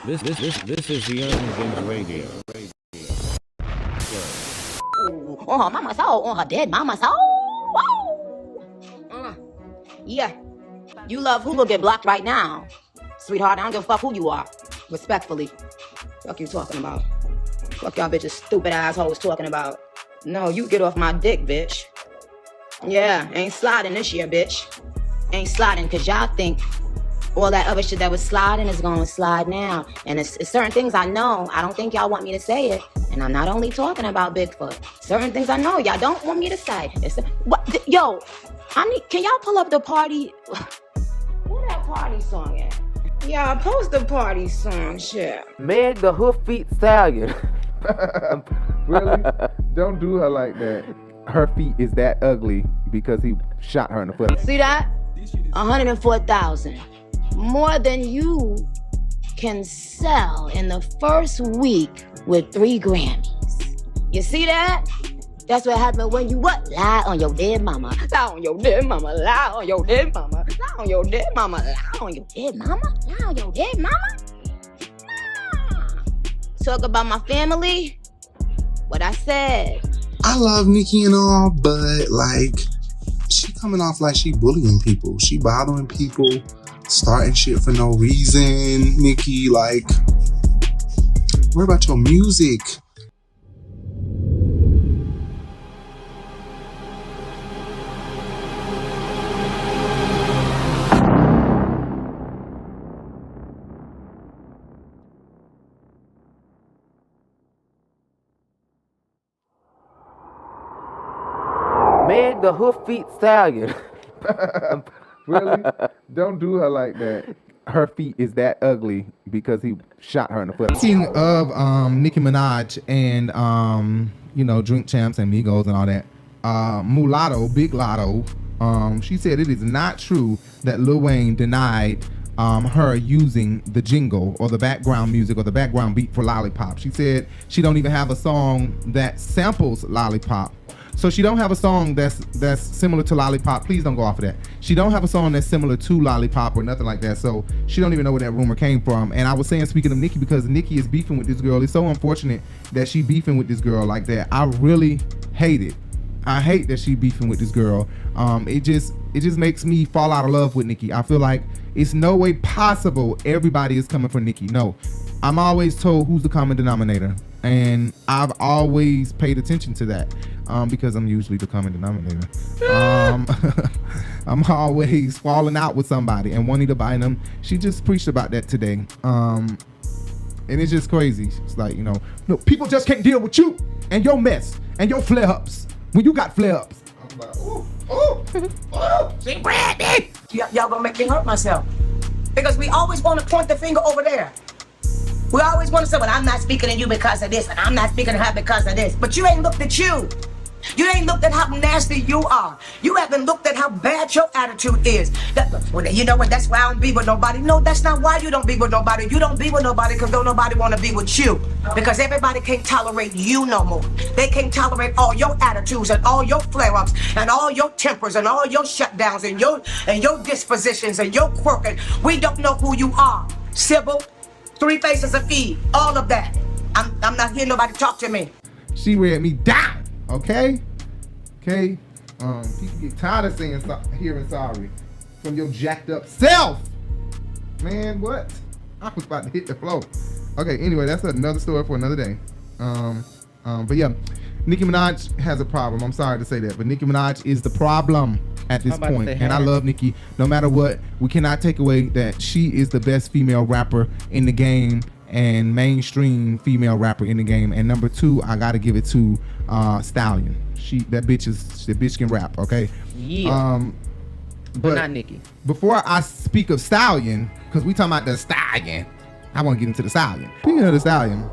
This is the Urban Binge Radio. On her mama's soul, on her dead mama's soul. Yeah. You love who will get blocked right now. Sweetheart, I don't give a fuck who you are. Respectfully. Fuck you talking about. Fuck y'all bitches stupid assholes talking about. No, you get off my dick, bitch. Yeah, ain't sliding this year, bitch. Ain't sliding cause y'all think all that other shit that was sliding is gonna slide now. And it's certain things I know. I don't think y'all want me to say it. And I'm not only talking about Bigfoot. Certain things I know y'all don't want me to say. Yo, can y'all pull up the party? Where that party song at? Y'all post the party song, shit. Meg the Hoof Feet Stallion. Really? Don't do her like that. Her feet is that ugly because he shot her in the foot. See that? 104,000. More than you can sell in the first week with 3 Grammys. You see that? That's what happened when you what? Lie on your dead mama. Lie on your dead mama. Lie on your dead mama. Lie on your dead mama. Lie on your dead mama. Lie on your dead mama. Nah. Talk about my family. What I said. I love Nicki and all, but like, she coming off like she bullying people. She bothering people, starting shit for no reason. Nicki, like, worry about your music. Meg the Hoof Feet Stallion. Really? Don't do her like that. Her feet is that ugly because he shot her in the foot. Speaking of Nicki Minaj and Drink Champs and Migos and all that, Mulatto, Big Lotto, she said it is not true that Lil Wayne denied her using the jingle or the background music or the background beat for Lollipop. She said she don't even have a song that samples Lollipop. So she don't have a song that's similar to Lollipop. Please don't go off of that. She don't have a song that's similar to Lollipop or nothing like that. So she don't even know where that rumor came from. And I was saying, speaking of Nicki, because Nicki is beefing with this girl. It's so unfortunate that she beefing with this girl like that. I really hate it. I hate that she beefing with this girl. It just makes me fall out of love with Nicki. I feel like it's no way possible everybody is coming for Nicki. No, I'm always told who's the common denominator. And I've always paid attention to that because I'm usually the common denominator. I'm always falling out with somebody and wanting to buy them. She just preached about that today. And it's just crazy. It's like, no, people just can't deal with you and your mess and your flare-ups when you got flare-ups. I'm like, ooh, she grabbed me. Y'all gonna make me hurt myself. Because we always want to point the finger over there. We always want to say, well, I'm not speaking to you because of this, and I'm not speaking to her because of this. But you ain't looked at you. You ain't looked at how nasty you are. You haven't looked at how bad your attitude is. You know what, that's why I don't be with nobody. No, that's not why you don't be with nobody. You don't be with nobody because don't nobody want to be with you. Because everybody can't tolerate you no more. They can't tolerate all your attitudes and all your flare-ups and all your tempers and all your shutdowns and your dispositions and your quirking. We don't know who you are. Sybil, 3 Faces of Eve, all of that. I'm not hearing nobody talk to me. She read me down, okay? People get tired of hearing sorry from your jacked up self. Man, what? I was about to hit the floor. Okay, anyway, that's another story for another day. But yeah, Nicki Minaj has a problem. I'm sorry to say that, but Nicki Minaj is the problem at this point. And I love Nicki. No matter what, we cannot take away that she is the best female rapper in the game and mainstream female rapper in the game. And number 2, I gotta give it to Stallion. That bitch can rap, okay? Yeah. But not Nicki. Before I speak of Stallion, because we talking about the Stallion, I want to get into the Stallion. Speaking of the Stallion,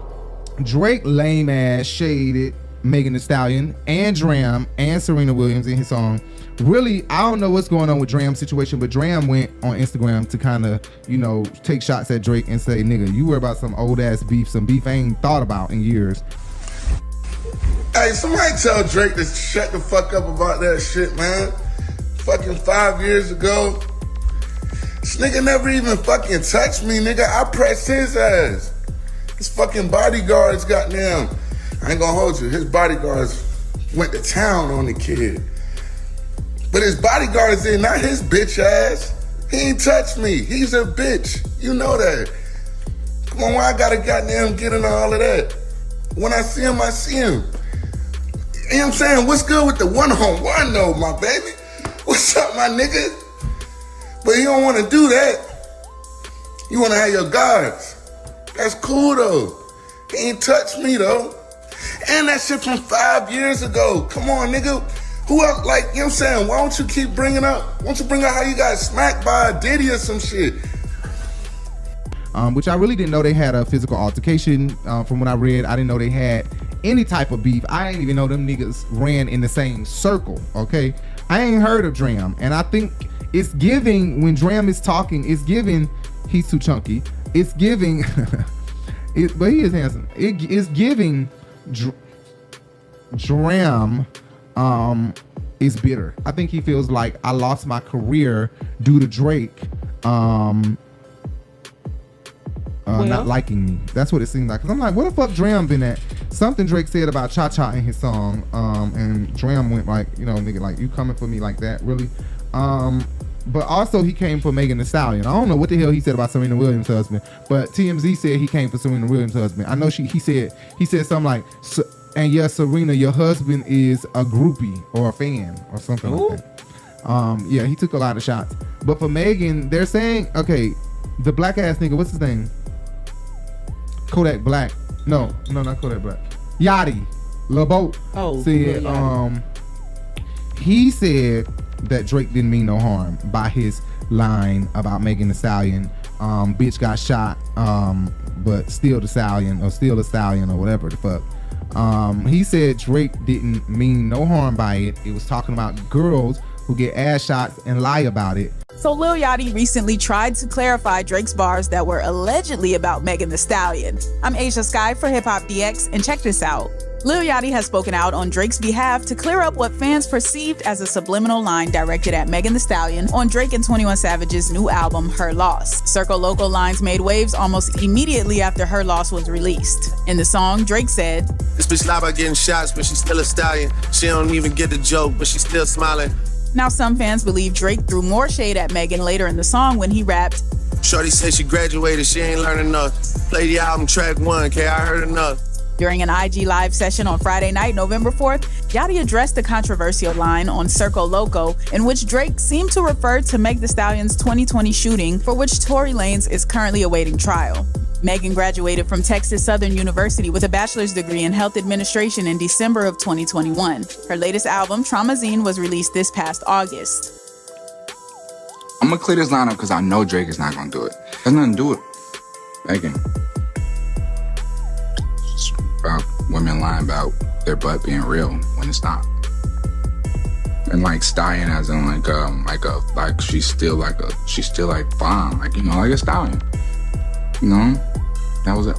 Drake lame ass shaded Megan Thee Stallion and Dram and Serena Williams in his song. Really, I don't know what's going on with Dram's situation, but Dram went on Instagram to kind of, take shots at Drake and say, nigga, you worry about some old ass beef, some beef I ain't thought about in years. Hey, somebody tell Drake to shut the fuck up about that shit, man. Fucking 5 years ago, This nigga never even fucking touched me, nigga. I pressed his ass. His fucking bodyguards, goddamn. I ain't gonna hold you. His bodyguards went to town on the kid. But his bodyguards did, not his bitch ass. He ain't touched me. He's a bitch. You know that. Come on, why I gotta goddamn get into all of that? When I see him, I see him. You know what I'm saying? What's good with the one-on-one though, my baby? What's up, my nigga? But you don't want to do that. You want to have your guards. That's cool though. He ain't touched me though. And that shit from 5 years ago. Come on, nigga. Who else, like, you know what I'm saying? Why don't you keep bringing up, why don't you bring up how you got smacked by a Diddy or some shit? Which I really didn't know they had a physical altercation. From what I read, I didn't know they had any type of beef. I didn't even know them niggas ran in the same circle, okay? I ain't heard of Dram, and I think it's giving, when Dram is talking, it's giving, he's too chunky, it's giving, but he is handsome, it is giving Dram is bitter. I think he feels like I lost my career due to Drake not liking me. That's what it seemed like. Cause I'm like, what the fuck Dram been at? Something Drake said about Cha-Cha in his song, and Dram went like, you know, nigga, like, you coming for me like that, really? But also he came for Megan Thee Stallion. I don't know what the hell he said about Serena Williams' husband, but TMZ said he came for Serena Williams' husband. I know he said something like, and yes, Serena, your husband is a groupie or a fan or something like that. Yeah, he took a lot of shots. But for Megan, they're saying, okay, the black ass nigga, what's his name? Kodak Black. No, not Kodak Black. Yachty LeBeau said, he said that Drake didn't mean no harm by his line about Megan Thee Stallion. Bitch got shot, but still the Stallion or whatever the fuck. He said Drake didn't mean no harm by it. It was talking about girls who get ass shots and lie about it. So Lil Yachty recently tried to clarify Drake's bars that were allegedly about Megan Thee Stallion. I'm Asia Sky for Hip Hop DX, and check this out. Lil Yachty has spoken out on Drake's behalf to clear up what fans perceived as a subliminal line directed at Megan Thee Stallion on Drake and 21 Savage's new album, Her Loss. Circle Local lines made waves almost immediately after Her Loss was released. In the song, Drake said, "This bitch lie about getting shots, but she's still a stallion. She don't even get the joke, but she's still smiling." Now some fans believe Drake threw more shade at Megan later in the song when he rapped, "Shorty said she graduated, she ain't learned enough. Play the album track 1, K, I heard enough." During an IG live session on Friday night, November 4th, Yachty addressed the controversial line on Circo Loco in which Drake seemed to refer to Meg Thee Stallion's 2020 shooting, for which Tory Lanez is currently awaiting trial. Megan graduated from Texas Southern University with a bachelor's degree in health administration in December of 2021. Her latest album, Traumazine, was released this past August. I'm gonna clear this line up because I know Drake is not gonna do it. There's nothing to do with Megan. It's about women lying about their butt being real when it's not. And like Stallion as in like she's still fine, like, you know, like a stallion. You know, that was it.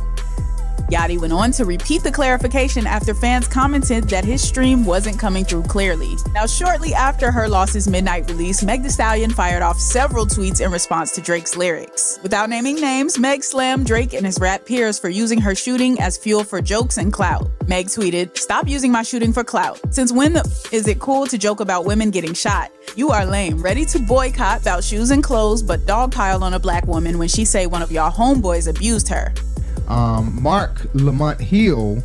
Yachty went on to repeat the clarification after fans commented that his stream wasn't coming through clearly. Now, shortly after Her Loss's midnight release, Meg Thee Stallion fired off several tweets in response to Drake's lyrics. Without naming names, Meg slammed Drake and his rap peers for using her shooting as fuel for jokes and clout. Meg tweeted, "Stop using my shooting for clout. Since when is it cool to joke about women getting shot? You are lame. Ready to boycott about shoes and clothes, but dogpile on a black woman when she say one of y'all homeboys abused her." Mark Lamont Hill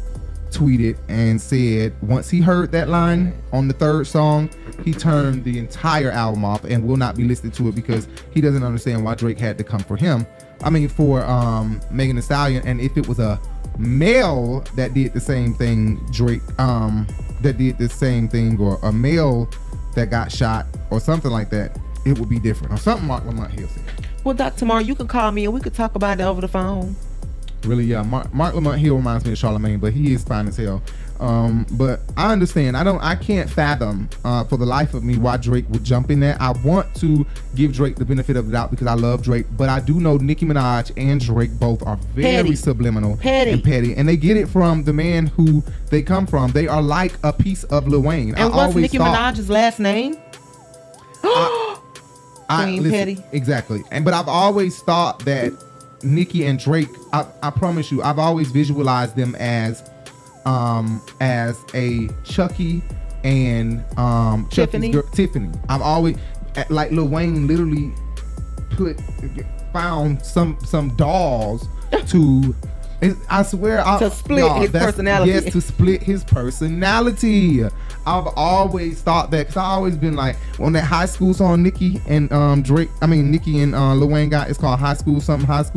tweeted and said once he heard that line on the third song, he turned the entire album off and will not be listening to it because he doesn't understand why Drake had to come for him. I mean, for Megan Thee Stallion, and if it was a male that did the same thing, Drake, that did the same thing, or a male that got shot or something like that, it would be different, or something Mark Lamont Hill said. Well, Dr. Mar, you can call me and we could talk about it over the phone. Really, yeah. Mark Lamont Hill reminds me of Charlamagne, but he is fine as hell. But I understand. I can't fathom for the life of me why Drake would jump in there. I want to give Drake the benefit of the doubt because I love Drake, but I do know Nicki Minaj and Drake both are very subliminal and petty, and they get it from the man who they come from. They are like a piece of Lil Wayne. And what's Nicki Minaj's last name? Queen Petty. Exactly. But I've always thought that Nicki and Drake, I promise you, I've always visualized them as a Chucky and Tiffany. Tiffany. I've always, like, Lil Wayne literally found some dolls to, I swear, to split his personality. Yes, to split his personality. I've always thought that, because I've always been like, on that High School song Nicki and Nicki and Lil Wayne got, it's called High School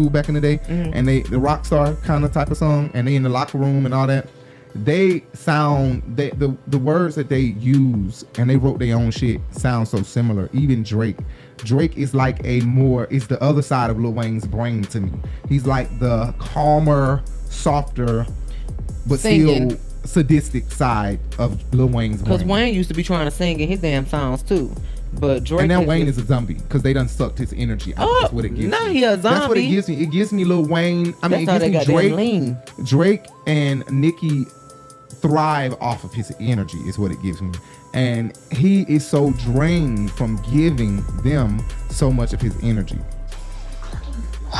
back in the day, and the rock star kind of type of song, and they in the locker room and all that. They sound, the words that they use, and they wrote their own shit, sound so similar. Even Drake is like is the other side of Lil Wayne's brain to me. He's like the calmer, softer, but still sadistic side of Lil Wayne's brain. Because Wayne used to be trying to sing in his damn songs too. But Drake, and now Wayne is a zombie because they done sucked his energy out. That's what it gives me. He a zombie. That's what it gives me. It gives me Lil Wayne. I mean, it gives me Drake and Nicki thrive off of his energy is what it gives me, and he is so drained from giving them so much of his energy.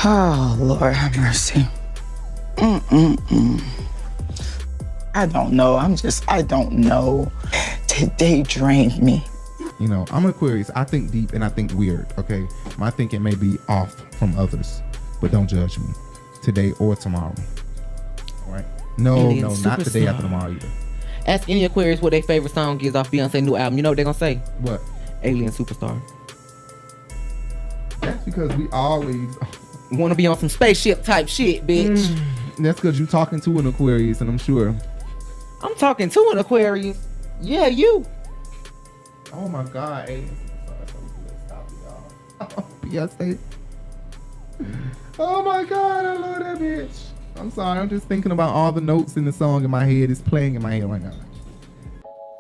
Oh, Lord have mercy. I don't know. I don't know. Today drained me. You know, I'm Aquarius. I think deep and I think weird, okay? My thinking may be off from others, but don't judge me today or tomorrow. All right? No, not the day after tomorrow either. Ask any Aquarius what their favorite song is off Beyonce's new album. You know what they're gonna say? What? Alien Superstar. That's because we always want to be on some spaceship type shit, bitch. That's because you're talking to an Aquarius, and I'm sure. I'm talking to an Aquarius. Yeah, you. Oh my God, Alien Superstar. Stop it, y'all. Beyonce. Oh my God, I love that bitch. I'm sorry, I'm just thinking about all the notes in the song in my head. It's playing in my head right now.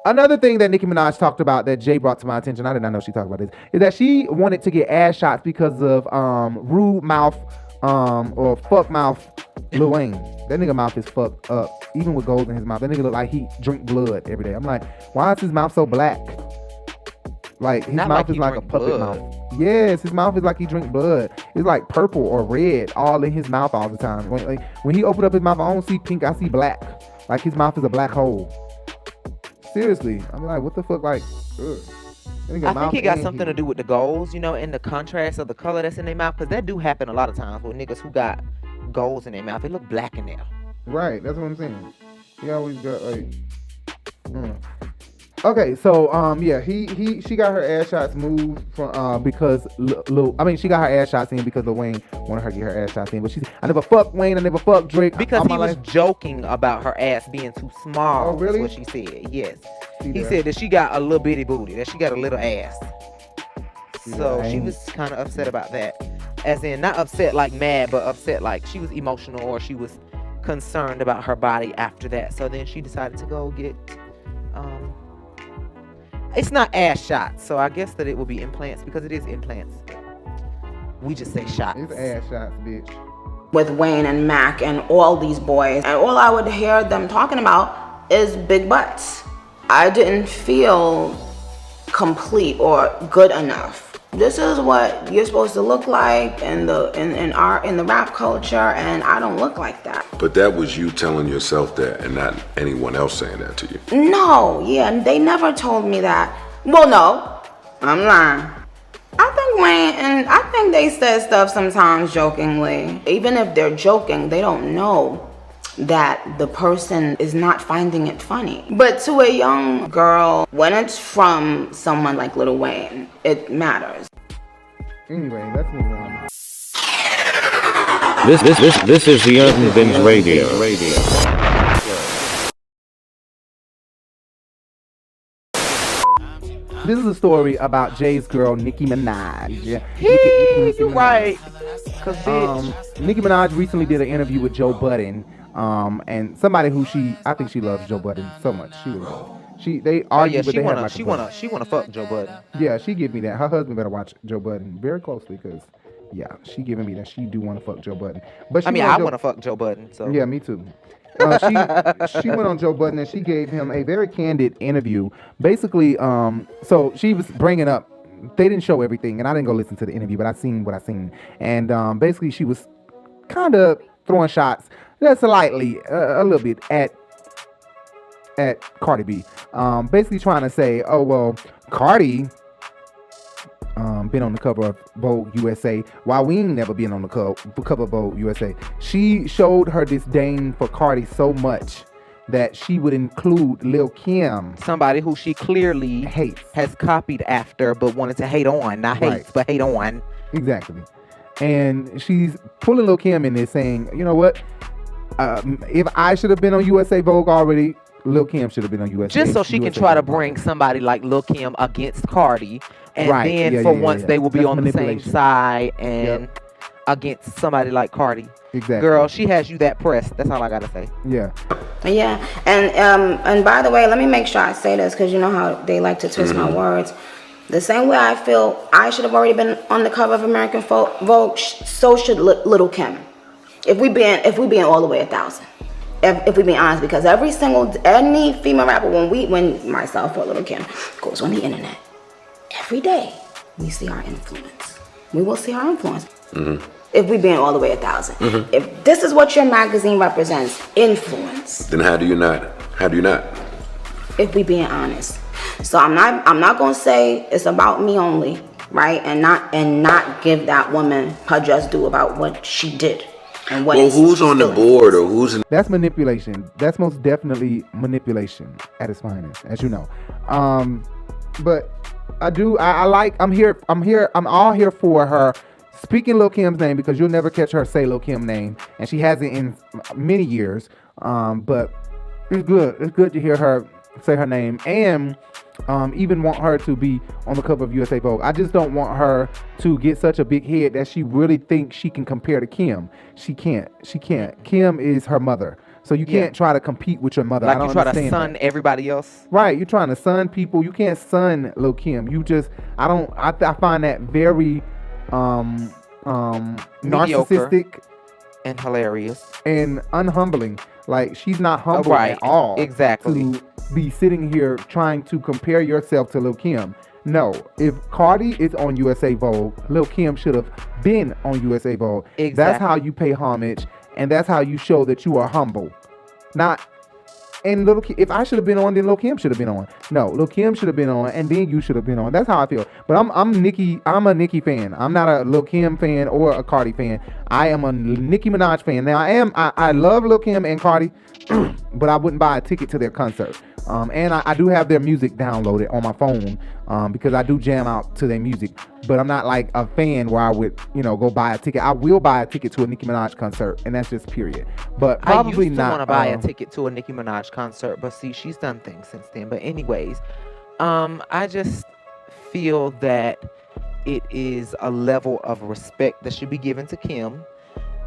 Another thing that Nicki Minaj talked about that Jay brought to my attention, I did not know she talked about this, is that she wanted to get ass shots because of rude mouth or fuck mouth Lil Wayne. That nigga mouth is fucked up. Even with gold in his mouth, that nigga look like he drink blood every day. I'm like, why is his mouth so black? Like, his mouth is like a puppet mouth. Yes, his mouth is like he drink blood. It's like purple or red all in his mouth all the time. When he opened up his mouth, I don't see pink, I see black. Like, his mouth is a black hole. Seriously. I'm like, what the fuck? Like, ugh. I think he got something to do with the goals, you know, and the contrast of the color that's in their mouth. Because that do happen a lot of times with niggas who got goals in their mouth. It look black in there. Right, that's what I'm saying. He always got like... Okay, so yeah, she got her ass shots moved from because she got her ass shots in because Lil Wayne wanted her to get her ass shots in, but I never fucked Wayne, I never fucked Drake because he was joking about her ass being too small. Oh, really? That's what she said. Yes, he said that she got a little bitty booty, that she got a little ass. So she was kind of upset about that, as in not upset like mad, but upset like she was emotional or she was concerned about her body after that. So then she decided to go get it's not ass shots, so I guess that it will be implants because it is implants. We just say shots. It's ass shots, bitch. With Wayne and Mac and all these boys, and all I would hear them talking about is big butts. I didn't feel complete or good enough. This is what you're supposed to look like in the rap culture, and I don't look like that. But that was you telling yourself that and not anyone else saying that to you. No, yeah, they never told me that. Well, no, I'm lying. I think they said stuff sometimes jokingly. Even if they're joking, they don't know that the person is not finding it funny. But to a young girl, when it's from someone like Lil Wayne, it matters. Anyway, let's move on. This is the Urban Binge Radio. This is a story about Jay's girl, Nicki Minaj. You're right. Cause Nicki Minaj recently did an interview with Joe Budden. And somebody who I think she loves Joe Budden so much. They argue, but they have like she wanna fuck Joe Budden. Yeah, she give me that. Her husband better watch Joe Budden very closely because, yeah, she giving me that she do want to fuck Joe Budden. But I want to fuck Joe Budden. So yeah, me too. She went on Joe Budden and she gave him a very candid interview. Basically, so she was bringing up they didn't show everything, and I didn't go listen to the interview, but I seen what I seen. And basically, she was kind of throwing shots just slightly, a little bit at Cardi B. Basically trying to say, oh, well, Cardi been on the cover of Vogue USA, while we ain't never been on the cover of Vogue USA. She showed her disdain for Cardi so much that she would include Lil Kim, somebody who she clearly hates, has copied after, but wanted to hate on, not hates, but hate on. Exactly. And she's pulling Lil Kim in there saying, you know what? If I should have been on USA Vogue already, Lil Kim should have been on USA. Just so she can try to bring somebody like Lil Kim against Cardi. And then for once they will be on the same side and against somebody like Cardi. Exactly. Girl, she has you that pressed. That's all I gotta say. Yeah. Yeah. And by the way, let me make sure I say this, because you know how they like to twist my words. The same way I feel I should have already been on the cover of American Vogue, so should Little Kim. If we being all the way 1,000. If we be honest, because any female rapper, when myself or Little Kim goes on the internet, every day we see our influence. We will see our influence. If we being all the way 1,000. If this is what your magazine represents, influence. Then how do you not? If we being honest. So I'm not gonna say it's about me only, right? And not give that woman her just due about what she did. And what who's on the board or who's in? That's manipulation. That's most definitely manipulation at its finest, as you know. But I'm all here for her speaking Lil Kim's name, because you'll never catch her say Lil Kim's name, and she hasn't in many years. But it's good. It's good to hear her say her name, and even want her to be on the cover of USA Vogue. I just don't want her to get such a big head that she really thinks she can compare to Kim. She can't. Kim is her mother. So you can't try to compete with your mother. Like you try to son everybody else. Right. You're trying to son people. You can't son Lil Kim. I find that very narcissistic and hilarious and unhumbling. Like, she's not humble at all. Exactly. To be sitting here trying to compare yourself to Lil Kim. No, if Cardi is on USA Vogue, Lil Kim should have been on USA Vogue. Exactly. That's how you pay homage, and that's how you show that you are humble. If I should have been on, then Lil Kim should have been on. No, Lil Kim should have been on, and then you should have been on. That's how I feel. But I'm a Nicki fan. I'm not a Lil Kim fan or a Cardi fan. I am a Nicki Minaj fan. Now I love Lil Kim and Cardi, but I wouldn't buy a ticket to their concert. And I do have their music downloaded on my phone because I do jam out to their music. But I'm not like a fan where I would, go buy a ticket. I will buy a ticket to a Nicki Minaj concert, and that's just period. But probably not. I want to buy a ticket to a Nicki Minaj concert, but see, she's done things since then. But anyways, I just feel that it is a level of respect that should be given to Kim,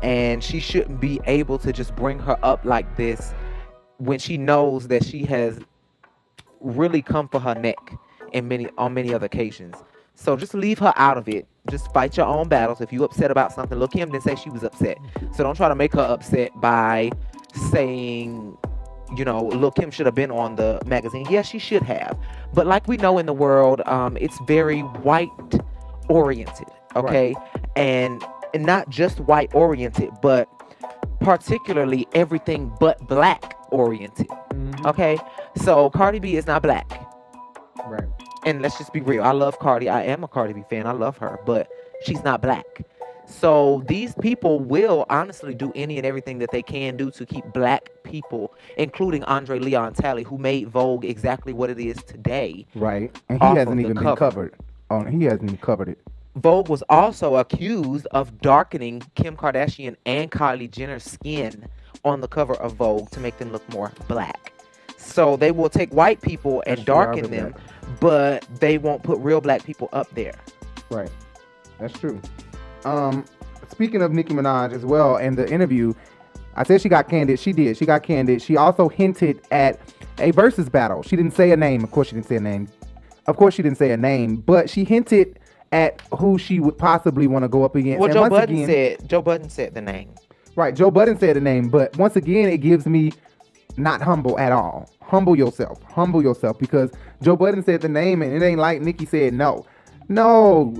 and she shouldn't be able to just bring her up like this when she knows that she has really come for her neck on many other occasions. So just leave her out of it. Just fight your own battles. If you upset about something, Lil Kim didn't say she was upset. So don't try to make her upset by saying, Lil Kim should have been on the magazine. Yes, she should have. But like we know in the world, it's very white oriented, okay? Right. And not just white oriented, but particularly everything but black oriented. Okay? So Cardi B is not black. Right. And let's just be real. I love Cardi. I am a Cardi B fan. I love her, but she's not black. So these people will honestly do any and everything that they can do to keep black people, including Andre Leon Talley, who made Vogue exactly what it is today. Right. And he hasn't even been covered. He hasn't even covered it. Vogue was also accused of darkening Kim Kardashian and Kylie Jenner's skin on the cover of Vogue to make them look more black. So they will take white people and darken them, but they won't put real black people up there. Right. That's true. Speaking of Nicki Minaj as well, and the interview, I said she got candid. She did. She got candid. She also hinted at a versus battle. She didn't say a name. Of course she didn't say a name. But she hinted at who she would possibly want to go up against. Well, Joe Budden said the name. Right. Joe Budden said the name. But once again, it gives me not humble at all. Humble yourself, because Joe Budden said the name, and it ain't like Nicki said no. No.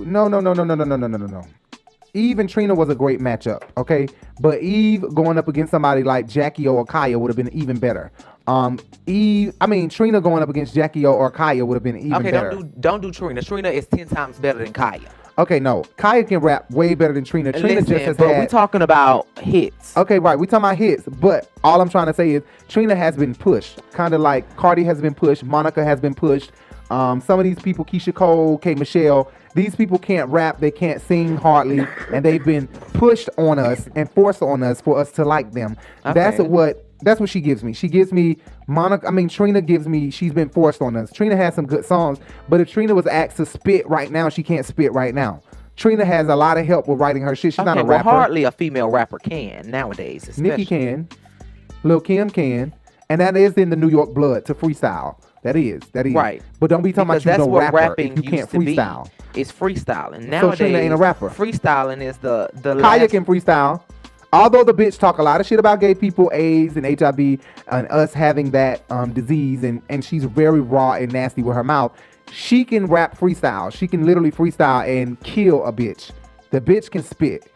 Eve and Trina was a great matchup, okay? But Eve going up against somebody like Jackie O or Kaya would have been even better. Trina going up against Jackie O or Kaya would have been even better. Okay, don't do Trina. Trina is 10 times better than Kaya. Okay, no. Kaya can rap way better than Trina. Trina just has we talking about hits. Okay, right. We talking about hits. But all I'm trying to say is Trina has been pushed. Kind of like Cardi has been pushed. Monica has been pushed. Some of these people, Keisha Cole, K. Michelle, these people can't rap. They can't sing hardly. And they've been pushed on us and forced on us for us to like them. Okay. That's what she gives me. She gives me Trina gives me, she's been forced on us. Trina has some good songs, but if Trina was asked to spit right now, she can't spit right now. Trina has a lot of help with writing her shit. She's not a rapper. Well, hardly a female rapper can nowadays. Especially. Nicki can. Lil' Kim can. And that is in the New York blood to freestyle. That is. Right. But don't be talking about you no rapper if you can't freestyle. It's freestyling. Nowadays, so Trina ain't a rapper. Freestyling is the Kaya can freestyle. Although the bitch talk a lot of shit about gay people, AIDS and HIV, and us having that disease, and she's very raw and nasty with her mouth, she can rap freestyle. She can literally freestyle and kill a bitch. The bitch can spit.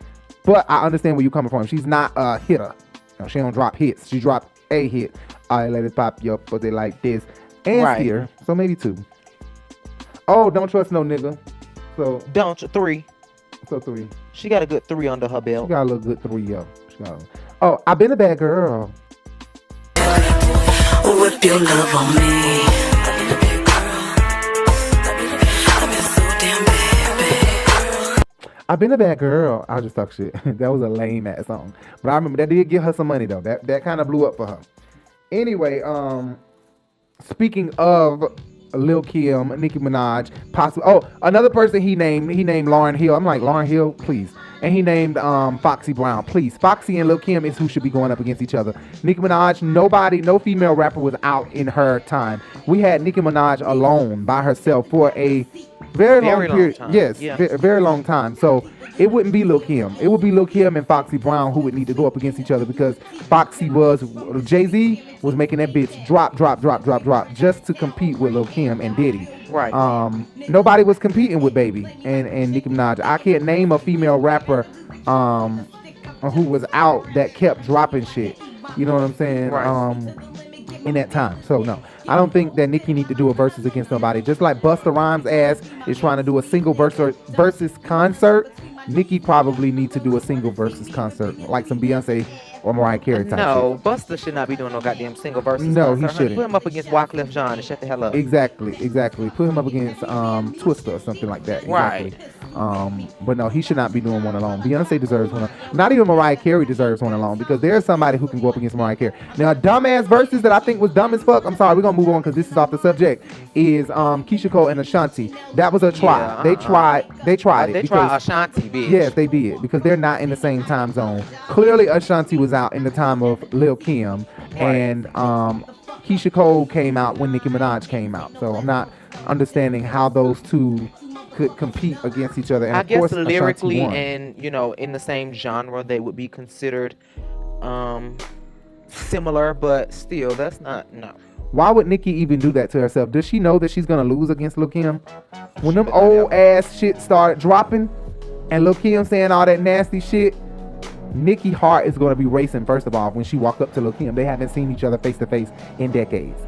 But I understand where you're coming from. She's not a hitter. She don't drop hits. She dropped a hit. All right, let it pop your pussy like this. And Steer. So maybe 2. Oh, don't trust no nigga. So 3. So 3. She got a good 3 under her belt. She got a little good 3, yo. Oh, I've been a bad girl. Whip your love on me. I've been a bad girl. I'll just talk shit. That was a lame ass song. But I remember that did give her some money though. That kind of blew up for her. Anyway, speaking of Lil' Kim, Nicki Minaj, possibly. Oh, another person he named Lauryn Hill. I'm like, Lauryn Hill, please. And he named Foxy Brown, please. Foxy and Lil' Kim is who should be going up against each other. Nicki Minaj, no female rapper was out in her time. We had Nicki Minaj alone by herself for a very long period. Yes, very long time. So it wouldn't be Lil' Kim. It would be Lil' Kim and Foxy Brown who would need to go up against each other because Jay-Z was making that bitch drop just to compete with Lil' Kim and Diddy. Right. Nobody was competing with Baby and Nicki Minaj. I can't name a female rapper who was out that kept dropping shit. You know what I'm saying? Right. In that time. So no, I don't think that Nicki need to do a versus against nobody. Just like Busta Rhymes' ass is trying to do a single versus concert, Nicki probably needs to do a single versus concert, like some Beyonce or Mariah Carey type No, shit. Busta should not be doing no goddamn single versus No, concert. he shouldn't. Put him up against Wyclef Jean and shut the hell up. Exactly. Put him up against Twista or something like that. Exactly. Right. But no, he should not be doing one alone. Beyonce deserves one. Not even Mariah Carey deserves one alone because there's somebody who can go up against Mariah Carey. Now, a dumbass versus that I think was dumb as fuck. I'm sorry, we're gonna move on because this is off the subject. Is Keisha Cole and Ashanti. That was a try. Yeah, They tried it. They tried Ashanti, bitch. Yes, they did because they're not in the same time zone. Clearly, Ashanti was out in the time of Lil' Kim, and Keisha Cole came out when Nicki Minaj came out. So I'm not understanding how those two could compete against each other. And I guess course, lyrically Ashanti won. and in the same genre they would be considered similar, but still that's not no. Why would Nicki even do that to herself? Does she know that she's gonna lose against Lil' Kim? When them old ass shit started dropping and Lil' Kim saying all that nasty shit, Nicki heart is gonna be racing first of all when she walk up to Lil' Kim. They haven't seen each other face to face in decades.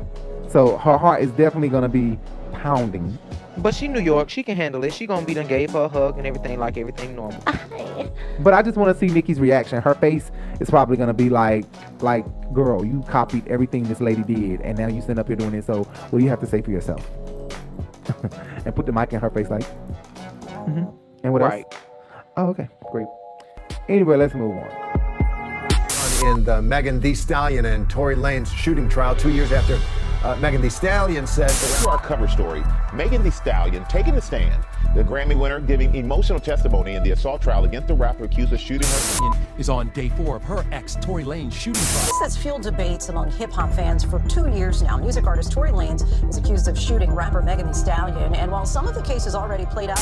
So her heart is definitely gonna be pounding. But she New York, she can handle it. She gonna be done gave her a hug and everything like everything normal. But I just want to see Nicki's reaction. Her face is probably gonna be like, girl, you copied everything this lady did, and now you stand up here doing it. So what do you have to say for yourself? And put the mic in her face, like. Mm-hmm. And what else? Oh, okay, great. Anyway, let's move on. In the Megan Thee Stallion and Tory Lanez shooting trial 2 years after Megan Thee Stallion said... To our cover story, Megan Thee Stallion taking a stand. The Grammy winner giving emotional testimony in the assault trial against the rapper accused of shooting her. Is on day 4 of her ex Tory Lanez shooting trial. This has fueled debates among hip-hop fans for 2 years now. Music artist Tory Lanez is accused of shooting rapper Megan Thee Stallion, and while some of the cases already played out...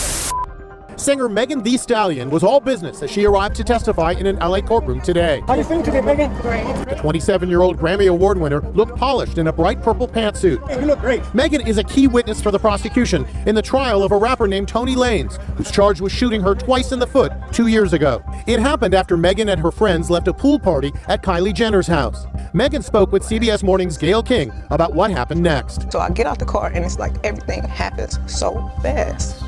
Singer Megan Thee Stallion was all business as she arrived to testify in an LA courtroom today. How do you feel today, Megan? Great. The 27-year-old Grammy Award winner looked polished in a bright purple pantsuit. Hey, you look great. Megan is a key witness for the prosecution in the trial of a rapper named Tory Lanez, who's charged with shooting her twice in the foot 2 years ago. It happened after Megan and her friends left a pool party at Kylie Jenner's house. Megan spoke with CBS Morning's Gayle King about what happened next. So I get out the car and it's like everything happens so fast.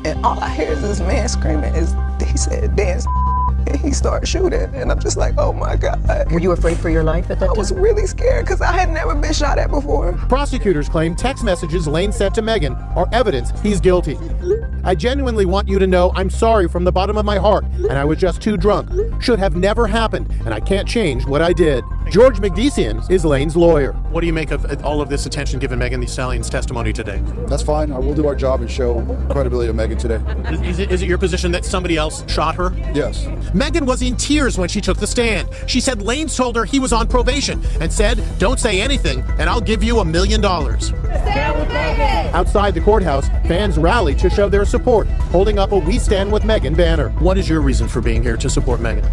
And all I hear is this man screaming, he said, dance. And he started shooting, and I'm just like, oh my God. Were you afraid for your life at that time? I was really scared because I had never been shot at before. Prosecutors claim text messages Lane sent to Megan are evidence he's guilty. I genuinely want you to know I'm sorry from the bottom of my heart, and I was just too drunk. Should have never happened, and I can't change what I did. George McDecian is Lane's lawyer. What do you make of all of this attention given Megan Thee Stallion's testimony today? That's fine. I will do our job and show credibility of Megan today. Is it your position that somebody else shot her? Yes. Megan was in tears when she took the stand. She said Lanez told her he was on probation and said, don't say anything and I'll give you $1 million. Outside the courthouse, fans rallied to show their support, holding up a We Stand With Megan banner. What is your reason for being here to support Megan?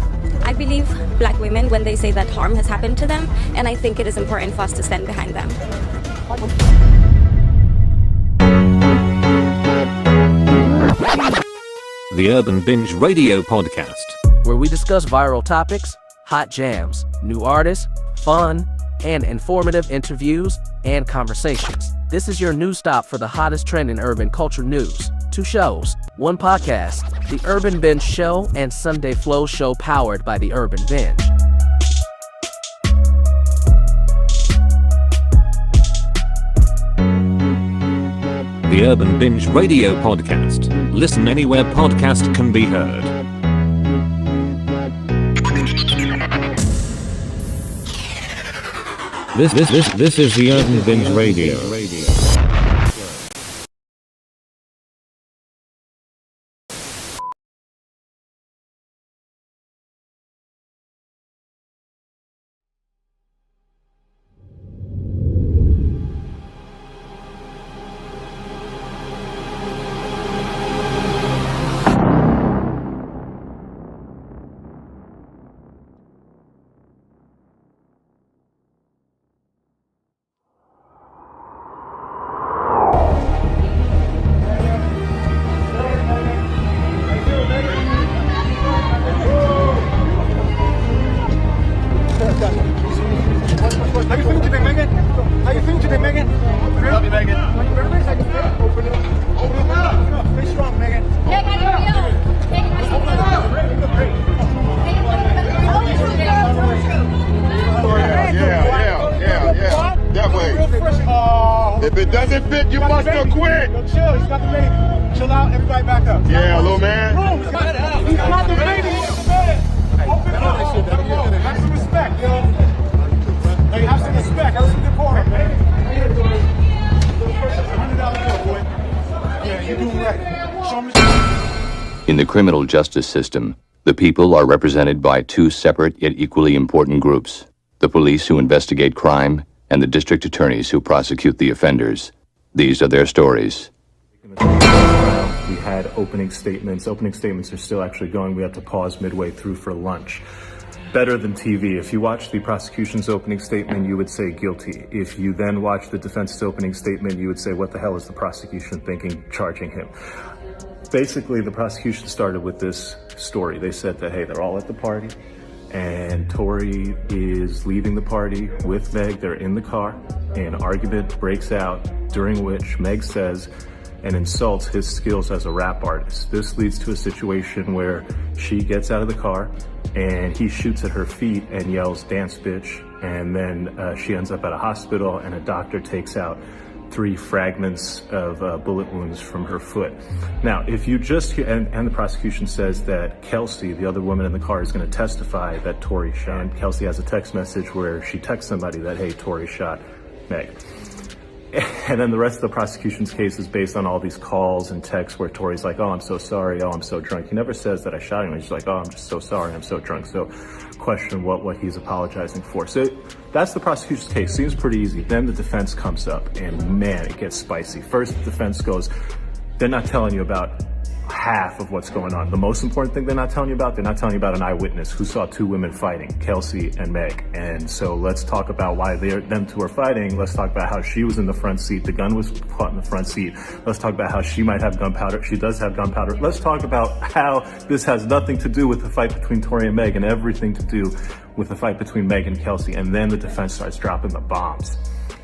I believe black women when they say that harm has happened to them, and I think it is important for us to stand behind them. The Urban Binge Radio Podcast, where we discuss viral topics, hot jams, new artists, fun, and informative interviews and conversations. This is your news stop for the hottest trend in urban culture news. 2 shows, 1 podcast, The Urban Binge Show and Sunday Flow Show powered by The Urban Binge. The Urban Binge Radio Podcast. Listen anywhere podcast can be heard. This is the Urban Binge Radio. If it doesn't fit, you must have quit. Yo, chill, he's got the baby. Chill out, everybody back up. Yeah, little man. He's got the baby. Open it up. Have some respect, yo. Hey, have some respect. Have some decorum, man. $100 bill, boy. Yeah, you're doing right. Show me. In the criminal justice system, the people are represented by 2 separate yet equally important groups: the police who investigate crime and the district attorneys who prosecute the offenders. These are their stories. We had opening statements. Opening statements are still actually going. We had to pause midway through for lunch. Better than TV. If you watch the prosecution's opening statement, you would say guilty. If you then watch the defense's opening statement, you would say, what the hell is the prosecution thinking, charging him? Basically, the prosecution started with this story. They said that, hey, they're all at the party, and Tory is leaving the party with Meg. They're in the car. An argument breaks out, during which Meg says and insults his skills as a rap artist. This leads to a situation where she gets out of the car and he shoots at her feet and yells, "Dance, bitch." And then she ends up at a hospital, and a doctor takes out 3 fragments of bullet wounds from her foot. Now, if you just hear, and the prosecution says that Kelsey, the other woman in the car, is going to testify that Tory shot. And Kelsey has a text message where she texts somebody that, hey, Tory shot Meg. And then the rest of the prosecution's case is based on all these calls and texts where Tory's like, oh, I'm so sorry, oh, I'm so drunk. He never says that I shot him. He's like, oh, I'm just so sorry, I'm so drunk. So question what he's apologizing for. So that's the prosecution's case. Seems pretty easy. Then the defense comes up, and man, it gets spicy. First, the defense goes, they're not telling you about half of what's going on. The most important thing they're not telling you about an eyewitness who saw two women fighting, Kelsey and Meg. And so let's talk about why them two are fighting. Let's talk about how she was in the front seat. The gun was caught in the front seat. Let's talk about how she might have gunpowder. She does have gunpowder. Let's talk about how this has nothing to do with the fight between Tory and Meg and everything to do with the fight between Meg and Kelsey. And then the defense starts dropping the bombs.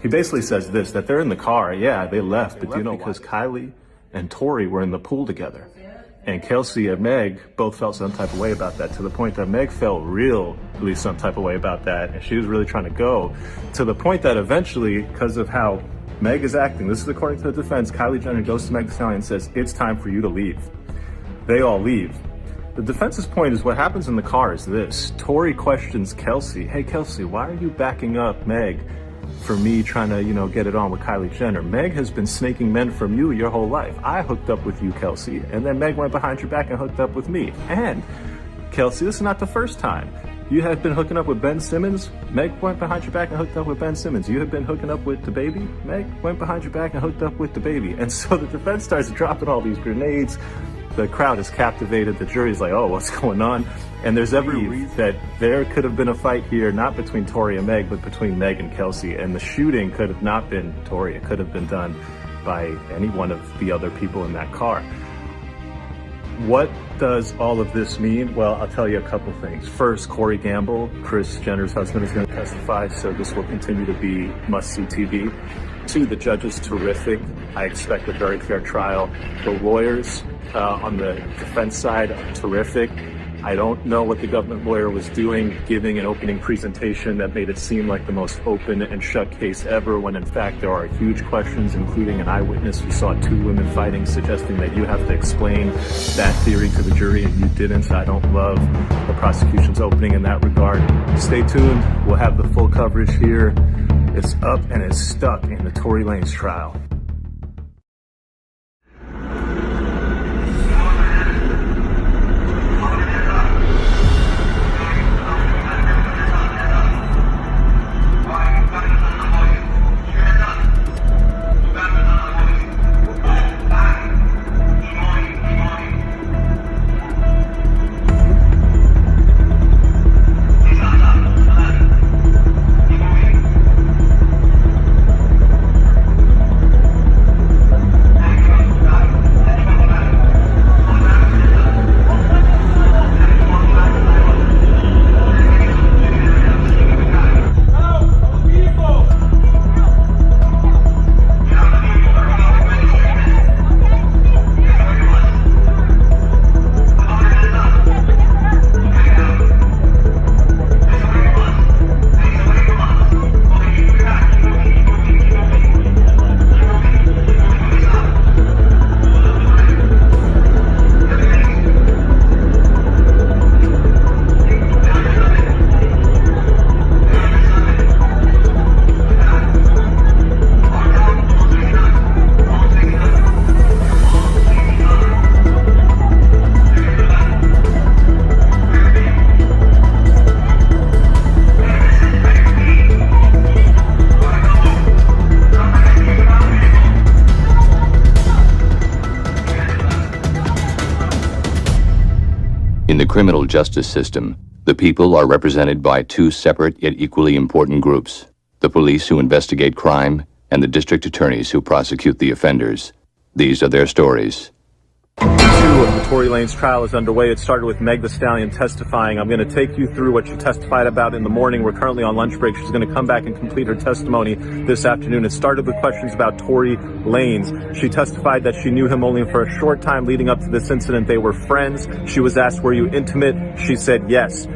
He basically says this, that they're in the car. Yeah, they left, but you know, because Kylie and Tory were in the pool together. And Kelsey and Meg both felt some type of way about that, to the point that Meg felt really some type of way about that. And she was really trying to go, to the point that eventually, because of how Meg is acting, this is according to the defense, Kylie Jenner goes to Meg Thee Stallion and says, it's time for you to leave. They all leave. The defense's point is what happens in the car is this. Tory questions Kelsey, hey Kelsey, why are you backing up Meg for me trying to, get it on with Kylie Jenner? Meg has been snaking men from you your whole life. I hooked up with you, Kelsey, and then Meg went behind your back and hooked up with me. And Kelsey, this is not the first time. You have been hooking up with Ben Simmons. Meg went behind your back and hooked up with Ben Simmons. You have been hooking up with DaBaby. Meg went behind your back and hooked up with DaBaby. And so the defense starts dropping all these grenades. The crowd is captivated. The jury's like, oh, what's going on? And there's every reason that there could have been a fight here, not between Tory and Meg, but between Meg and Kelsey. And the shooting could have not been Tory. It could have been done by any one of the other people in that car. What does all of this mean? Well, I'll tell you a couple things. First, Corey Gamble, Kris Jenner's husband, is going to testify, so this will continue to be must-see TV. Two, the judge is terrific. I expect a very fair trial. The lawyers on the defense side are terrific. I don't know what the government lawyer was doing, giving an opening presentation that made it seem like the most open and shut case ever, when in fact there are huge questions, including an eyewitness who saw two women fighting, suggesting that you have to explain that theory to the jury, and you didn't. I don't love the prosecution's opening in that regard. Stay tuned. We'll have the full coverage here. It's up and it's stuck in the Tory Lanez trial. In the criminal justice system, the people are represented by two separate yet equally important groups: the police who investigate crime and the district attorneys who prosecute the offenders. These are their stories. Two of the Tory Lanez trial is underway. It started with Meg Thee Stallion testifying. I'm going to take you through what she testified about in the morning. We're currently on lunch break. She's going to come back and complete her testimony this afternoon. It started with questions about Tory Lanez. She testified that she knew him only for a short time leading up to this incident. They were friends. She was asked, were you intimate? She said yes.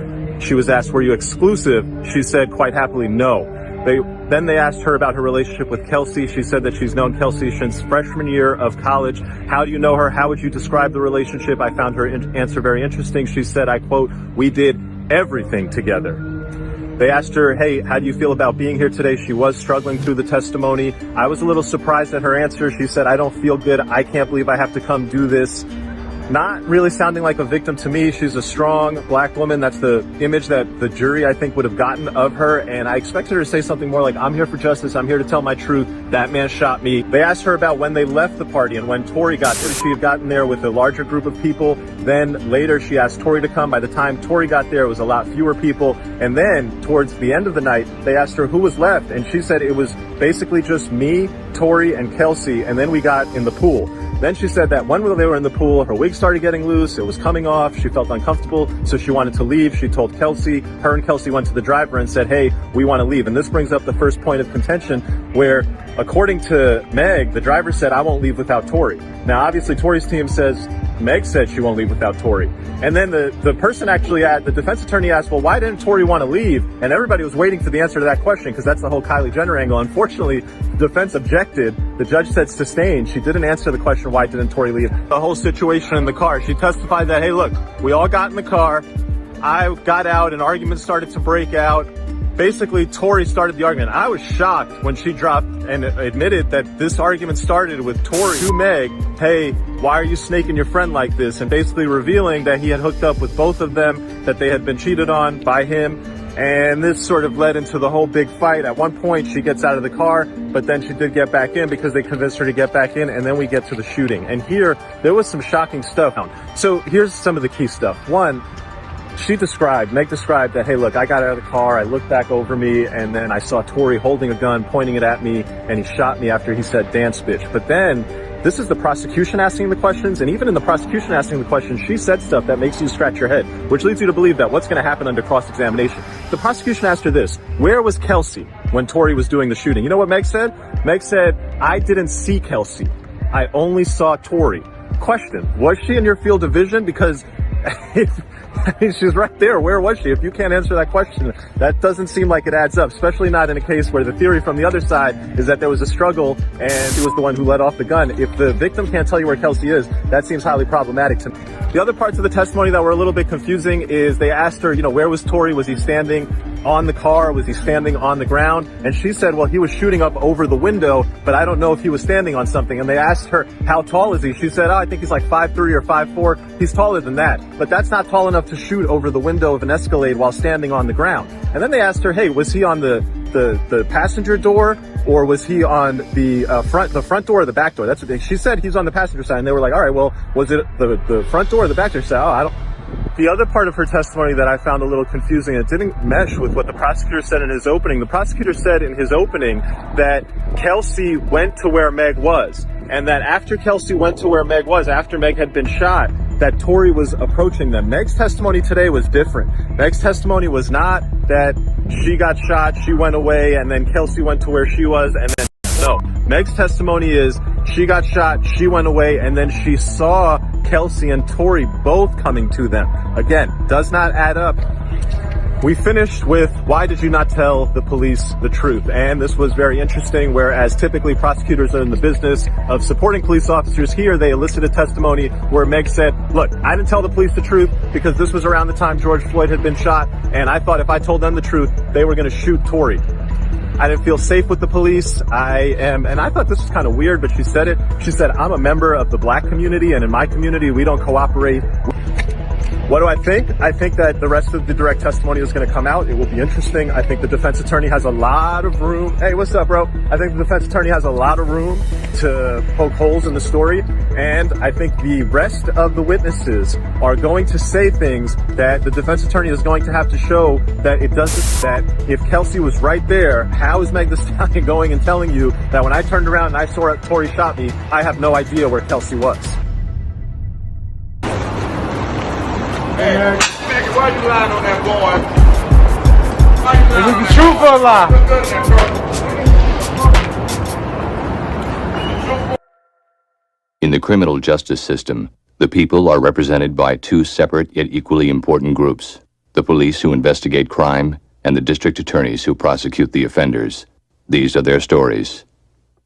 She was asked, were you exclusive? She said quite happily no. Then they asked her about her relationship with Kelsey. She said that she's known Kelsey since freshman year of college. How do you know her? How would you describe the relationship? I found her answer very interesting. She said, I quote, we did everything together. They asked her, hey, how do you feel about being here today? She was struggling through the testimony. I was a little surprised at her answer. She said, I don't feel good. I can't believe I have to come do this. not really sounding like a victim to me. She's a strong black woman. That's the image that the jury, I think, would have gotten of her. And I expected her to say something more like, I'm here for justice. I'm here to tell my truth. That man shot me. They asked her about when they left the party and when Tory got there. She had gotten there with a larger group of people. Then later she asked Tory to come. By the time Tory got there, it was a lot fewer people. And then towards the end of the night, they asked her who was left. And she said it was basically just me, Tory, and Kelsey. And then we got in the pool. Then she said that when they were in the pool, her wig started getting loose. It was coming off. She felt uncomfortable, so she wanted to leave. She told Kelsey. Her and Kelsey went to the driver and said, hey, we want to leave. And this brings up the first point of contention where, according to Meg, the driver said, I won't leave without Tory. Now, obviously, Tory's team says Meg said she won't leave without Tory. And then the person actually the defense attorney asked, well, why didn't Tory want to leave? And everybody was waiting for the answer to that question because that's the whole Kylie Jenner angle. Unfortunately, the defense objected. The judge said sustained. She didn't answer the question, why didn't Tory leave? The whole situation in the car. She testified that, hey, look, we all got in the car. I got out and arguments started to break out. Basically, Tory started the argument. I was shocked when she dropped and admitted that this argument started with Tory to Meg, hey, why are you snaking your friend like this? And basically revealing that he had hooked up with both of them, that they had been cheated on by him. And this sort of led into the whole big fight. At one point, she gets out of the car, but then she did get back in because they convinced her to get back in. And then we get to the shooting. And here, there was some shocking stuff. So here's some of the key stuff. One, Meg described that, hey, look, I got out of the car, I looked back over me, and then I saw Tory holding a gun, pointing it at me, and he shot me after he said, dance bitch. But then, this is the prosecution asking the questions, and even in the prosecution asking the questions, she said stuff that makes you scratch your head, which leads you to believe that what's going to happen under cross-examination. The prosecution asked her this, where was Kelsey when Tory was doing the shooting? You know what Meg said? Meg said, I didn't see Kelsey. I only saw Tory. Question, was she in your field of vision? Because she's right there. Where was she? If you can't answer that question, that doesn't seem like it adds up, especially not in a case where the theory from the other side is that there was a struggle and she was the one who let off the gun. If the victim can't tell you where Kelsey is, that seems highly problematic to me. The other parts of the testimony that were a little bit confusing is they asked her, where was Tory? Was he standing on the car? Was he standing on the ground? And she said, well, he was shooting up over the window, but I don't know if he was standing on something. And they asked her, how tall is he? She said, I think he's like 5'3" or 5'4". He's taller than that, but that's not tall enough to shoot over the window of an Escalade while standing on the ground. And then they asked her, hey, was he on the passenger door, or was he on the front door or the back door? That's what she said. He's on the passenger side. And they were like, all right, well, was it the front door or the back door? She said, I don't. The other part of her testimony that I found a little confusing, it didn't mesh with what the prosecutor said in his opening. The prosecutor said in his opening that Kelsey went to where Meg was, and that after Kelsey went to where Meg was, after Meg had been shot, that Tory was approaching them. Meg's testimony today was different. Meg's testimony was not that she got shot, she went away, and then Kelsey went to where she was, and then no. Meg's testimony is she got shot, she went away, and then she saw Kelsey and Tory both coming to them. Again, does not add up. We finished with, why did you not tell the police the truth? And this was very interesting, whereas typically prosecutors are in the business of supporting police officers. Here, they elicited testimony where Meg said, look, I didn't tell the police the truth because this was around the time George Floyd had been shot, and I thought if I told them the truth, they were going to shoot Tory. I didn't feel safe with the police. And I thought this was kind of weird, but she said it. She said, I'm a member of the black community, and in my community, we don't cooperate. What do I think? I think that the rest of the direct testimony is going to come out. It will be interesting. I think the defense attorney has a lot of room. Hey, what's up, bro? I think the defense attorney has a lot of room to poke holes in the story. And I think the rest of the witnesses are going to say things that the defense attorney is going to have to show that it doesn't, that if Kelsey was right there, how is Meg Thee Stallion going and telling you that when I turned around and I saw Tory shot me, I have no idea where Kelsey was? Hey, nigga, why you lying on that boy? Is it the truth or a lie? In the criminal justice system, the people are represented by two separate yet equally important groups: the police who investigate crime and the district attorneys who prosecute the offenders. These are their stories.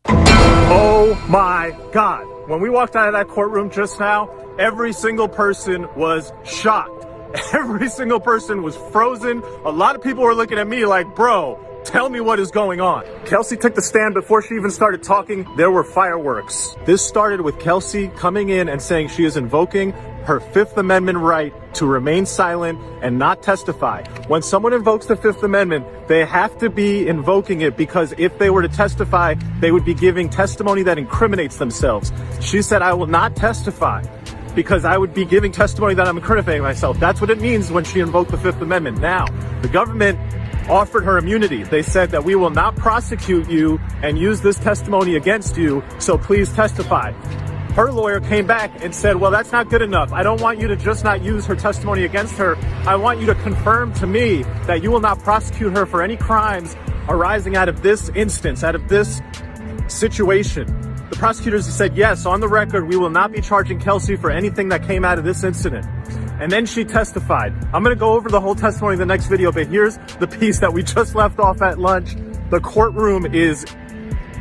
Oh my God. When we walked out of that courtroom just now, every single person was shocked. Every single person was frozen. A lot of people were looking at me like, bro, tell me what is going on. Kelsey took the stand before she even started talking. There were fireworks. This started with Kelsey coming in and saying she is invoking her Fifth Amendment right to remain silent and not testify. When someone invokes the Fifth Amendment, they have to be invoking it because if they were to testify, they would be giving testimony that incriminates themselves. She said, I will not testify because I would be giving testimony that I'm incriminating myself. That's what it means when she invoked the Fifth Amendment. Now, the government offered her immunity. They said that we will not prosecute you and use this testimony against you, so please testify. Her lawyer came back and said, well, that's not good enough. I don't want you to just not use her testimony against her. I want you to confirm to me that you will not prosecute her for any crimes arising out of this instance, out of this situation. The prosecutors said, yes, on the record, we will not be charging Kelsey for anything that came out of this incident. And then she testified. I'm going to go over the whole testimony in the next video, but here's the piece that we just left off at lunch. The courtroom is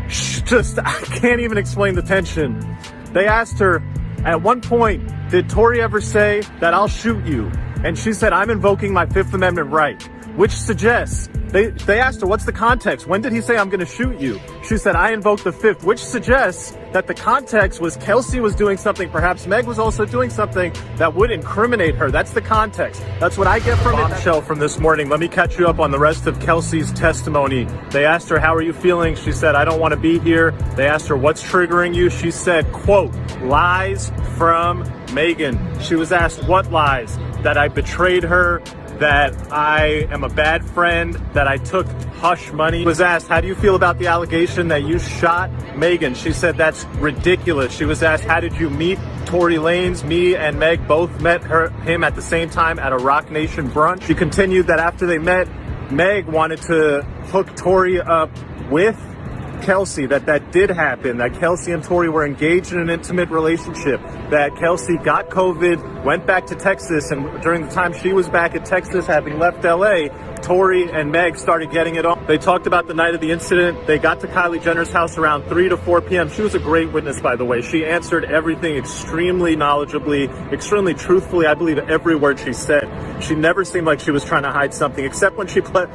just, I can't even explain the tension. They asked her, at one point, did Tory ever say that I'll shoot you? And she said, I'm invoking my Fifth Amendment right, which suggests, they asked her, what's the context? When did he say I'm going to shoot you? She said, I invoked the Fifth, which suggests that the context was Kelsey was doing something, perhaps Meg was also doing something that would incriminate her. That's the context. That's what I get from it. Bombshell from this morning. Let me catch you up on the rest of Kelsey's testimony. They asked her, how are you feeling? She said, I don't want to be here. They asked her, what's triggering you? She said, quote, lies from Megan. She was asked, what lies? That I betrayed her, that I am a bad friend, that I took hush money. Was asked, how do you feel about the allegation that you shot Megan? She said, that's ridiculous. She was asked, how did you meet Tory Lanez? Me and Meg both met him at the same time at a Rock Nation brunch. She continued that after they met, Meg wanted to hook Tory up with Kelsey, that did happen, that Kelsey and Tory were engaged in an intimate relationship, that Kelsey got COVID, went back to Texas, and during the time she was back at Texas, having left LA, Tory and Meg started getting it on. They talked about the night of the incident. They got to Kylie Jenner's house around 3 to 4 p.m. She was a great witness, by the way. She answered everything extremely knowledgeably, extremely truthfully. I believe every word she said. She never seemed like she was trying to hide something, except when she pled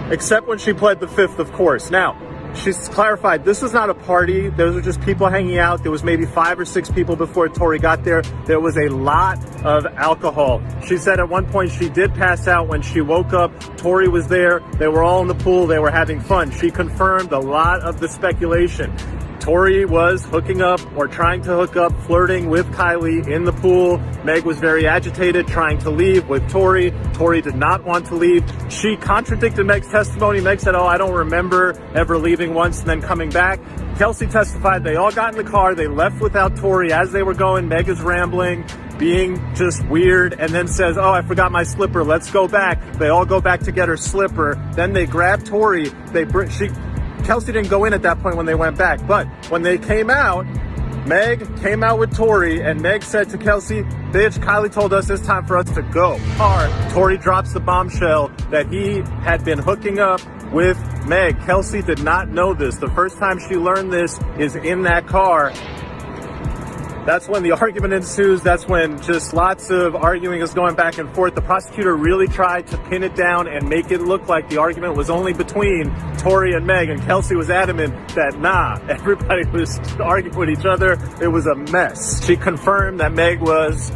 the Fifth, of course. Now, she's clarified, this was not a party. Those were just people hanging out. There was maybe 5 or 6 people before Tory got there. There was a lot of alcohol. She said at one point she did pass out. When she woke up, Tory was there. They were all in the pool. They were having fun. She confirmed a lot of the speculation. Tory was hooking up or trying to hook up, flirting with Kylie in the pool. Meg was very agitated, trying to leave with Tory. Tory did not want to leave. She contradicted Meg's testimony. Meg said, oh, I don't remember ever leaving once and then coming back. Kelsey testified they all got in the car. They left without Tory. As they were going, Meg is rambling, being just weird, and then says, oh, I forgot my slipper. Let's go back. They all go back to get her slipper. Then they grab Tory. Kelsey didn't go in at that point when they went back, but when they came out, Meg came out with Tory, and Meg said to Kelsey, bitch, Kylie told us it's time for us to go. Tory drops the bombshell that he had been hooking up with Meg. Kelsey did not know this. The first time she learned this is in that car. That's when the argument ensues. That's when just lots of arguing is going back and forth. The prosecutor really tried to pin it down and make it look like the argument was only between Tory and Meg, and Kelsey was adamant that nah, everybody was arguing with each other. It was a mess. She confirmed that Meg was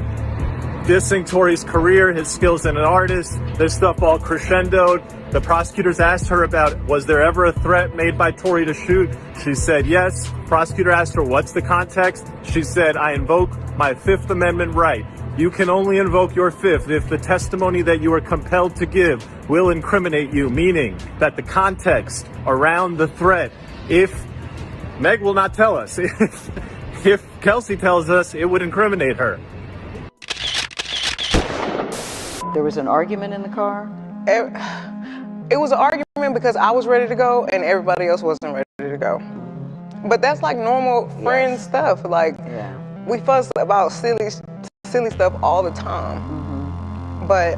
dissing Tory's career, his skills as an artist. This stuff all crescendoed. The prosecutors asked her about, was there ever a threat made by Tory to shoot? She said yes. Prosecutor asked her, what's the context? She said, I invoke my Fifth Amendment right. You can only invoke your Fifth if the testimony that you are compelled to give will incriminate you, meaning that the context around the threat, if Meg will not tell us, if Kelsey tells us, it would incriminate her. There was an argument in the car? It was an argument because I was ready to go and everybody else wasn't ready to go. But that's like normal friend stuff. Like, we fuss about silly stuff all the time. Mm-hmm. But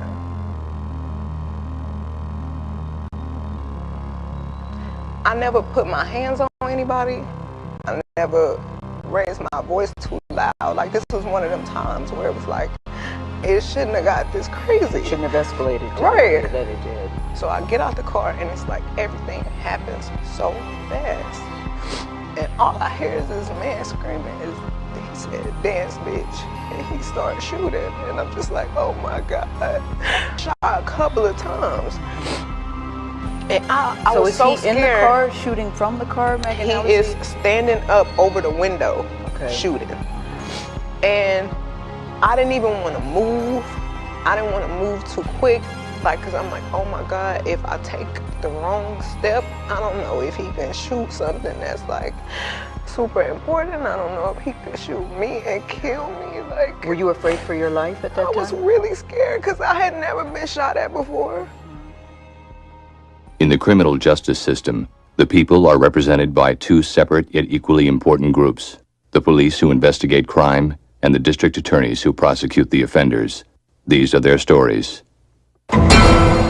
I never put my hands on anybody. I never raised my voice too loud. Like, this was one of them times where it was like, it shouldn't have got this crazy. Shouldn't have escalated to right. that it did. So I get out the car and it's like everything happens so fast. And all I hear is this man screaming, He said, dance, bitch. And he started shooting. And I'm just like, oh my God. Shot a couple of times. And I was so is he scared. in the car shooting from the car, Megan? He is standing up over the window shooting. And I didn't even want to move. I didn't want to move too quick. Like, cause I'm like, oh my God, if I take the wrong step, I don't know if he can shoot something that's like super important. I don't know if he could shoot me and kill me. Like, were you afraid for your life at that time? I was really scared because I had never been shot at before. In the criminal justice system, the people are represented by two separate yet equally important groups: the police who investigate crime and the district attorneys who prosecute the offenders. These are their stories.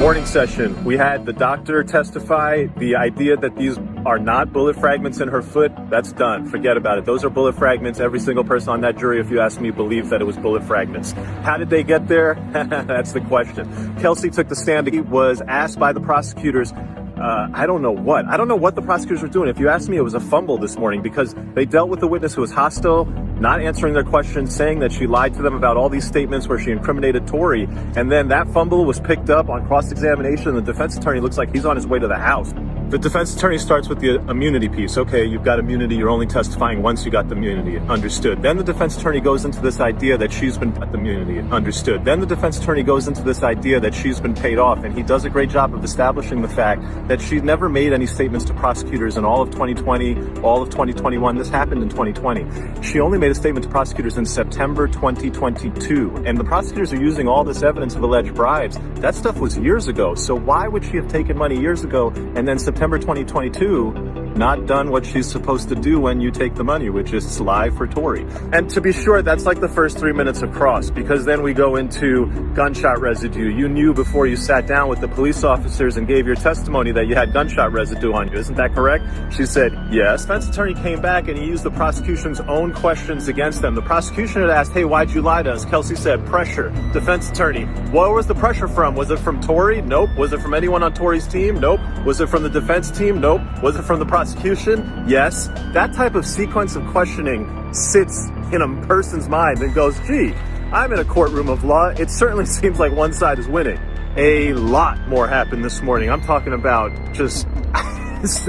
Morning session. We had the doctor testify. The idea that these are not bullet fragments in her foot, that's done. Forget about it. Those are bullet fragments. Every single person on that jury, if you ask me, believes that it was bullet fragments. How did they get there? That's the question. Kelsey took the stand. He was asked by the prosecutors, I don't know what the prosecutors were doing. If you ask me, it was a fumble this morning because they dealt with a witness who was hostile, not answering their questions, saying that she lied to them about all these statements where she incriminated Tory. And then that fumble was picked up on cross-examination. The defense attorney looks like he's on his way to the house. The defense attorney starts with the immunity piece. Okay, you've got immunity. You're only testifying once you got the immunity. Understood. Then the defense attorney goes into this idea that she's been got the immunity. Understood. Then the defense attorney goes into this idea that she's been paid off, and he does a great job of establishing the fact that she never made any statements to prosecutors in all of 2020, all of 2021. This happened in 2020. She only made a statement to prosecutors in September 2022, and the prosecutors are using all this evidence of alleged bribes. That stuff was years ago. So why would she have taken money years ago and then September 2022 not done what she's supposed to do when you take the money, which is lie for Tory? And to be sure, that's like the first 3 minutes of cross, because then we go into gunshot residue. You knew before you sat down with the police officers and gave your testimony that you had gunshot residue on you. Isn't that correct? She said, yes. Defense attorney came back and he used the prosecution's own questions against them. The prosecution had asked, hey, why'd you lie to us? Kelsey said, pressure. Defense attorney, where was the pressure from? Was it from Tory? Nope. Was it from anyone on Tory's team? Nope. Was it from the defense team? Nope. Was it from the prosecution? Yes. That type of sequence of questioning sits in a person's mind and goes, gee, I'm in a courtroom of law. It certainly seems like one side is winning. A lot more happened this morning. I'm talking about just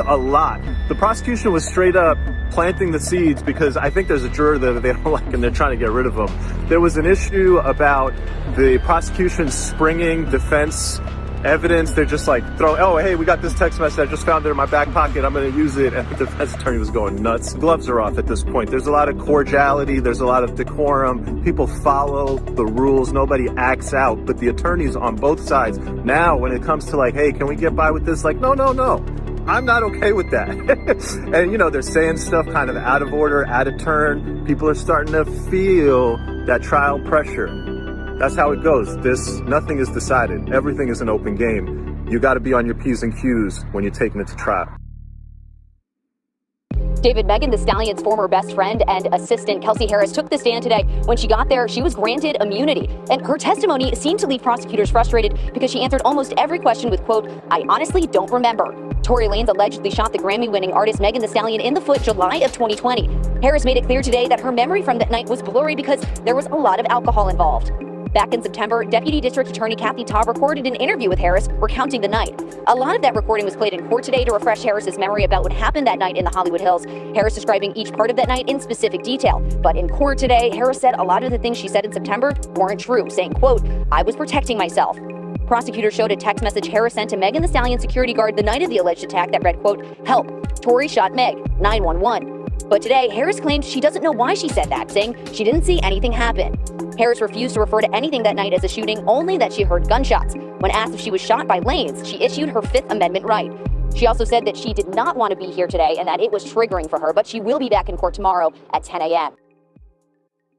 a lot. The prosecution was straight up planting the seeds because I think there's a juror that they don't like and they're trying to get rid of him. There was an issue about the prosecution springing defense evidence. They're just like, oh, hey, we got this text message. I just found it in my back pocket. I'm going to use it. And the defense attorney was going nuts. Gloves are off at this point. There's a lot of cordiality. There's a lot of decorum. People follow the rules. Nobody acts out. But the attorneys on both sides, now when it comes to like, hey, can we get by with this? Like, no. I'm not okay with that. And, you know, they're saying stuff kind of out of order, out of turn. People are starting to feel that trial pressure. That's how it goes. Nothing is decided. Everything is an open game. You got to be on your P's and Q's when you're taking it to trial. David, Megan Thee Stallion's former best friend and assistant, Kelsey Harris, took the stand today. When she got there, she was granted immunity. And her testimony seemed to leave prosecutors frustrated because she answered almost every question with, quote, I honestly don't remember. Tory Lanez allegedly shot the Grammy-winning artist Megan Thee Stallion in the foot July of 2020. Harris made it clear today that her memory from that night was blurry because there was a lot of alcohol involved. Back in September, Deputy District Attorney Kathy Taub recorded an interview with Harris recounting the night. A lot of that recording was played in court today to refresh Harris's memory about what happened that night in the Hollywood Hills. Harris describing each part of that night in specific detail. But in court today, Harris said a lot of the things she said in September weren't true, saying, quote, I was protecting myself. Prosecutors showed a text message Harris sent to Megan Thee Stallion security guard the night of the alleged attack that read, quote, help, Tory shot Meg, 911. But today, Harris claimed she doesn't know why she said that, saying she didn't see anything happen. Harris refused to refer to anything that night as a shooting, only that she heard gunshots. When asked if she was shot by Lanez, she issued her Fifth Amendment right. She also said that she did not want to be here today and that it was triggering for her, but she will be back in court tomorrow at 10 a.m.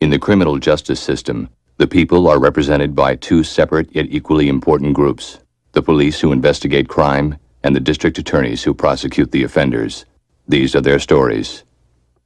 In the criminal justice system, the people are represented by two separate yet equally important groups: the police who investigate crime and the district attorneys who prosecute the offenders. These are their stories.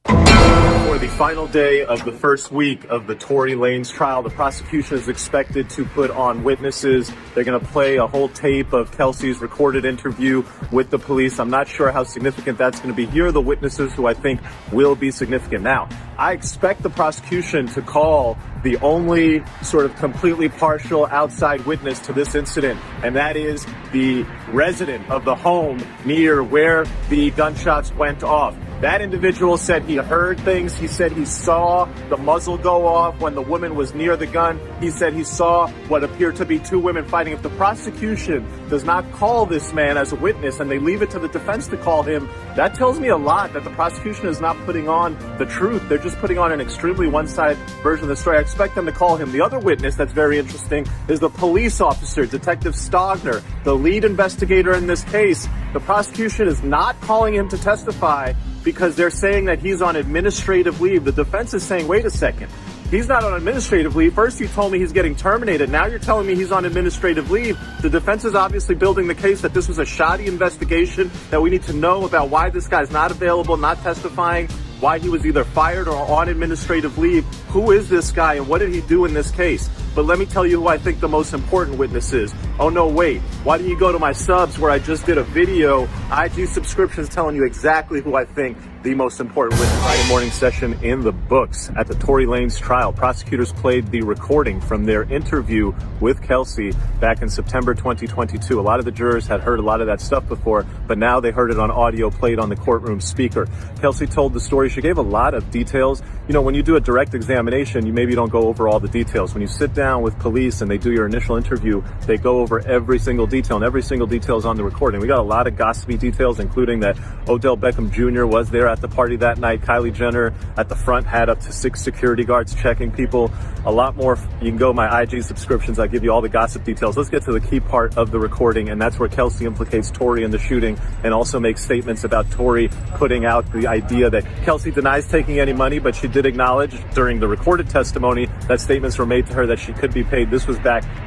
Before For the final day of the first week of the Tory Lanez trial, the prosecution is expected to put on witnesses. They're going to play a whole tape of Kelsey's recorded interview with the police. I'm not sure how significant that's going to be. Here are the witnesses who I think will be significant. Now, I expect the prosecution to call the only sort of completely partial outside witness to this incident, and that is the resident of the home near where the gunshots went off. That individual said he heard things. He said he saw the muzzle go off when the woman was near the gun. He said he saw what appeared to be two women fighting. If the prosecution does not call this man as a witness and they leave it to the defense to call him, that tells me a lot that the prosecution is not putting on the truth. They're just putting on an extremely one-sided version of the story. I expect them to call him. The other witness that's very interesting is the police officer, Detective Stogner, the lead investigator in this case. The prosecution is not calling him to testify because they're saying that he's on administrative leave. The defense is saying, wait a second, he's not on administrative leave. First you told me he's getting terminated. Now you're telling me he's on administrative leave. The defense is obviously building the case that this was a shoddy investigation, that we need to know about why this guy's not available, not testifying, why he was either fired or on administrative leave. Who is this guy and what did he do in this case? But let me tell you who I think the most important witness is. Oh no, wait. Why don't you go to my subs where I just did a video, IG subscriptions, telling you exactly who I think the most important witness. Friday morning session in the books. At the Tory Lanez trial, prosecutors played the recording from their interview with Kelsey back in September 2022. A lot of the jurors had heard a lot of that stuff before, but now they heard it on audio played on the courtroom speaker. Kelsey told the story. She gave a lot of details. You know, when you do a direct examination, you maybe don't go over all the details. When you sit down with police and they do your initial interview, they go over every single detail, and every single detail is on the recording. We got a lot of gossipy details, including that Odell Beckham Jr. was there at the party that night. Kylie Jenner at the front had up to 6 security guards checking people. A lot more. You can go my IG subscriptions. I give you all the gossip details. Let's get to the key part of the recording, and that's where Kelsey implicates Tory in the shooting and also makes statements about Tory putting out the idea that Kelsey denies taking any money, but she did acknowledge during the recorded testimony that statements were made to her that she could be paid. This was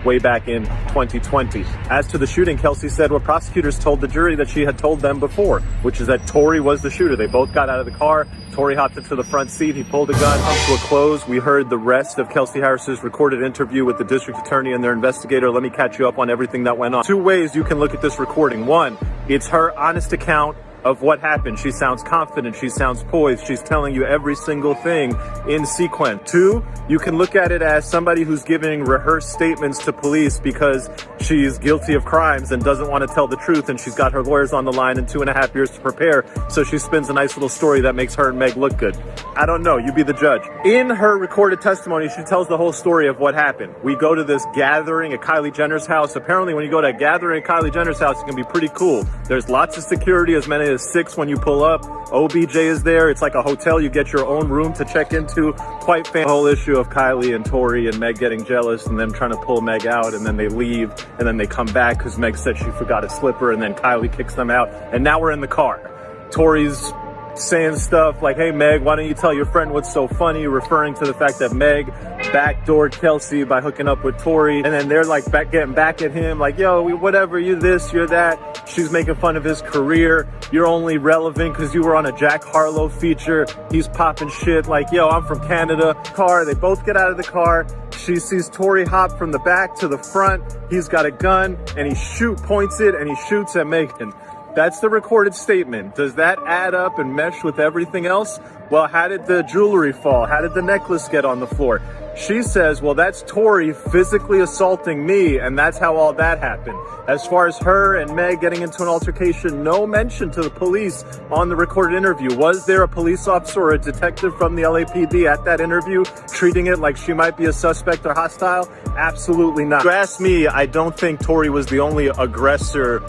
way back in 2020. As to the shooting, Kelsey said what prosecutors told the jury that she had told them before, which is that Tory was the shooter. They both got out of the car. Tory hopped into the front seat. He pulled a gun. Up to a close, we heard the rest of Kelsey Harris's recorded interview with the district attorney and their investigator. Let me catch you up on everything that went on. 2 ways you can look at this recording. 1, it's her honest account of what happened. She sounds confident. She sounds poised. She's telling you every single thing in sequence. 2, you can look at it as somebody who's giving rehearsed statements to police because she's guilty of crimes and doesn't want to tell the truth, and she's got her lawyers on the line and 2.5 years to prepare, so she spins a nice little story that makes her and Meg look good. I don't know. You be the judge. In her recorded testimony, she tells the whole story of what happened. We go to this gathering at Kylie Jenner's house. Apparently, when you go to a gathering at Kylie Jenner's house, it can be pretty cool. There's lots of security, as many as 6 when you pull up. OBJ is there. It's like a hotel. You get your own room to check into. Quite fan. The whole issue of Kylie and Tory and Meg getting jealous and them trying to pull Meg out, and then they leave and then they come back because Meg said she forgot a slipper, and then Kylie kicks them out, and now we're in the car. Tory's saying stuff like, hey Meg, why don't you tell your friend what's so funny, referring to the fact that Meg backdoored Kelsey by hooking up with Tory, and then they're like getting back at him like, yo, whatever, you this, you're that. She's making fun of his career. You're only relevant because you were on a Jack Harlow feature. He's popping shit like, yo, I'm from Canada. Car, they both get out of the car. She sees Tory hop from the back to the front. He's got a gun and he points it and he shoots at Megan. That's the recorded statement. Does that add up and mesh with everything else? Well, how did the jewelry fall? How did the necklace get on the floor? She says, well, that's Tory physically assaulting me, and that's how all that happened. As far as her and Meg getting into an altercation, no mention to the police on the recorded interview. Was there a police officer or a detective from the LAPD at that interview treating it like she might be a suspect or hostile? Absolutely not. If you ask me, I don't think Tory was the only aggressor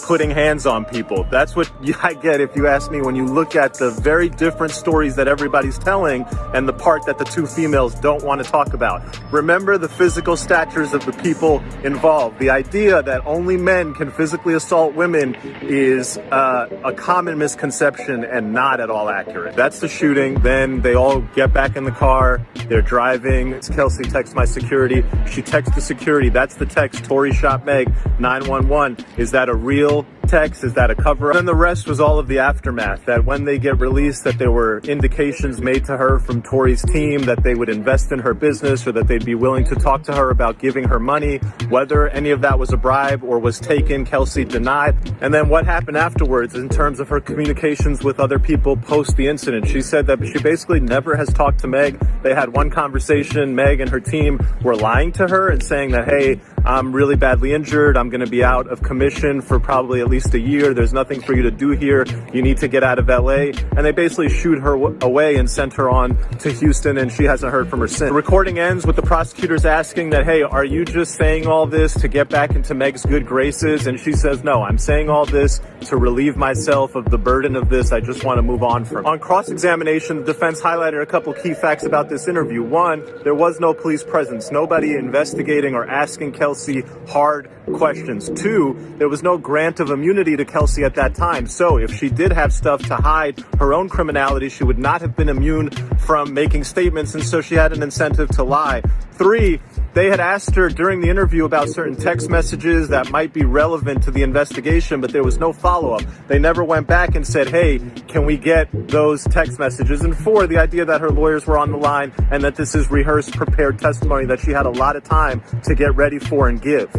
putting hands on people. That's what I get, if you ask me, when you look at the very different stories that everybody's telling and the part that the two females don't want to talk about. Remember the physical statures of the people involved. The idea that only men can physically assault women is a common misconception and not at all accurate. That's the shooting. Then they all get back in the car. They're driving. Kelsey texts my security. She texts the security. That's the text. Tory shot Meg. 911. Is that a real text? Is that a cover-up? Then the rest was all of the aftermath, that when they get released, that there were indications made to her from Tory's team that they would invest in her business or that they'd be willing to talk to her about giving her money. Whether any of that was a bribe or was taken, Kelsey denied. And then what happened afterwards in terms of her communications with other people post the incident? She said that she basically never has talked to Meg. They had one conversation. Meg and her team were lying to her and saying that, hey, I'm really badly injured. I'm going to be out of commission for probably at least a year. There's nothing for you to do here. You need to get out of LA. And they basically shoot her away and sent her on to Houston, and she hasn't heard from her since. The recording ends with the prosecutors asking that, hey, are you just saying all this to get back into Meg's good graces? And she says, no, I'm saying all this to relieve myself of the burden of this. I just want to move on from it. On cross-examination, the defense highlighted a couple key facts about this interview. One, there was no police presence. Nobody investigating or asking Kelsey hard questions. Two, there was no grant of immunity to Kelsey at that time. So if she did have stuff to hide her own criminality, she would not have been immune from making statements, and so she had an incentive to lie. Three, they had asked her during the interview about certain text messages that might be relevant to the investigation, but there was no follow-up. They never went back and said, hey, can we get those text messages? And four, the idea that her lawyers were on the line and that this is rehearsed, prepared testimony that she had a lot of time to get ready for and give.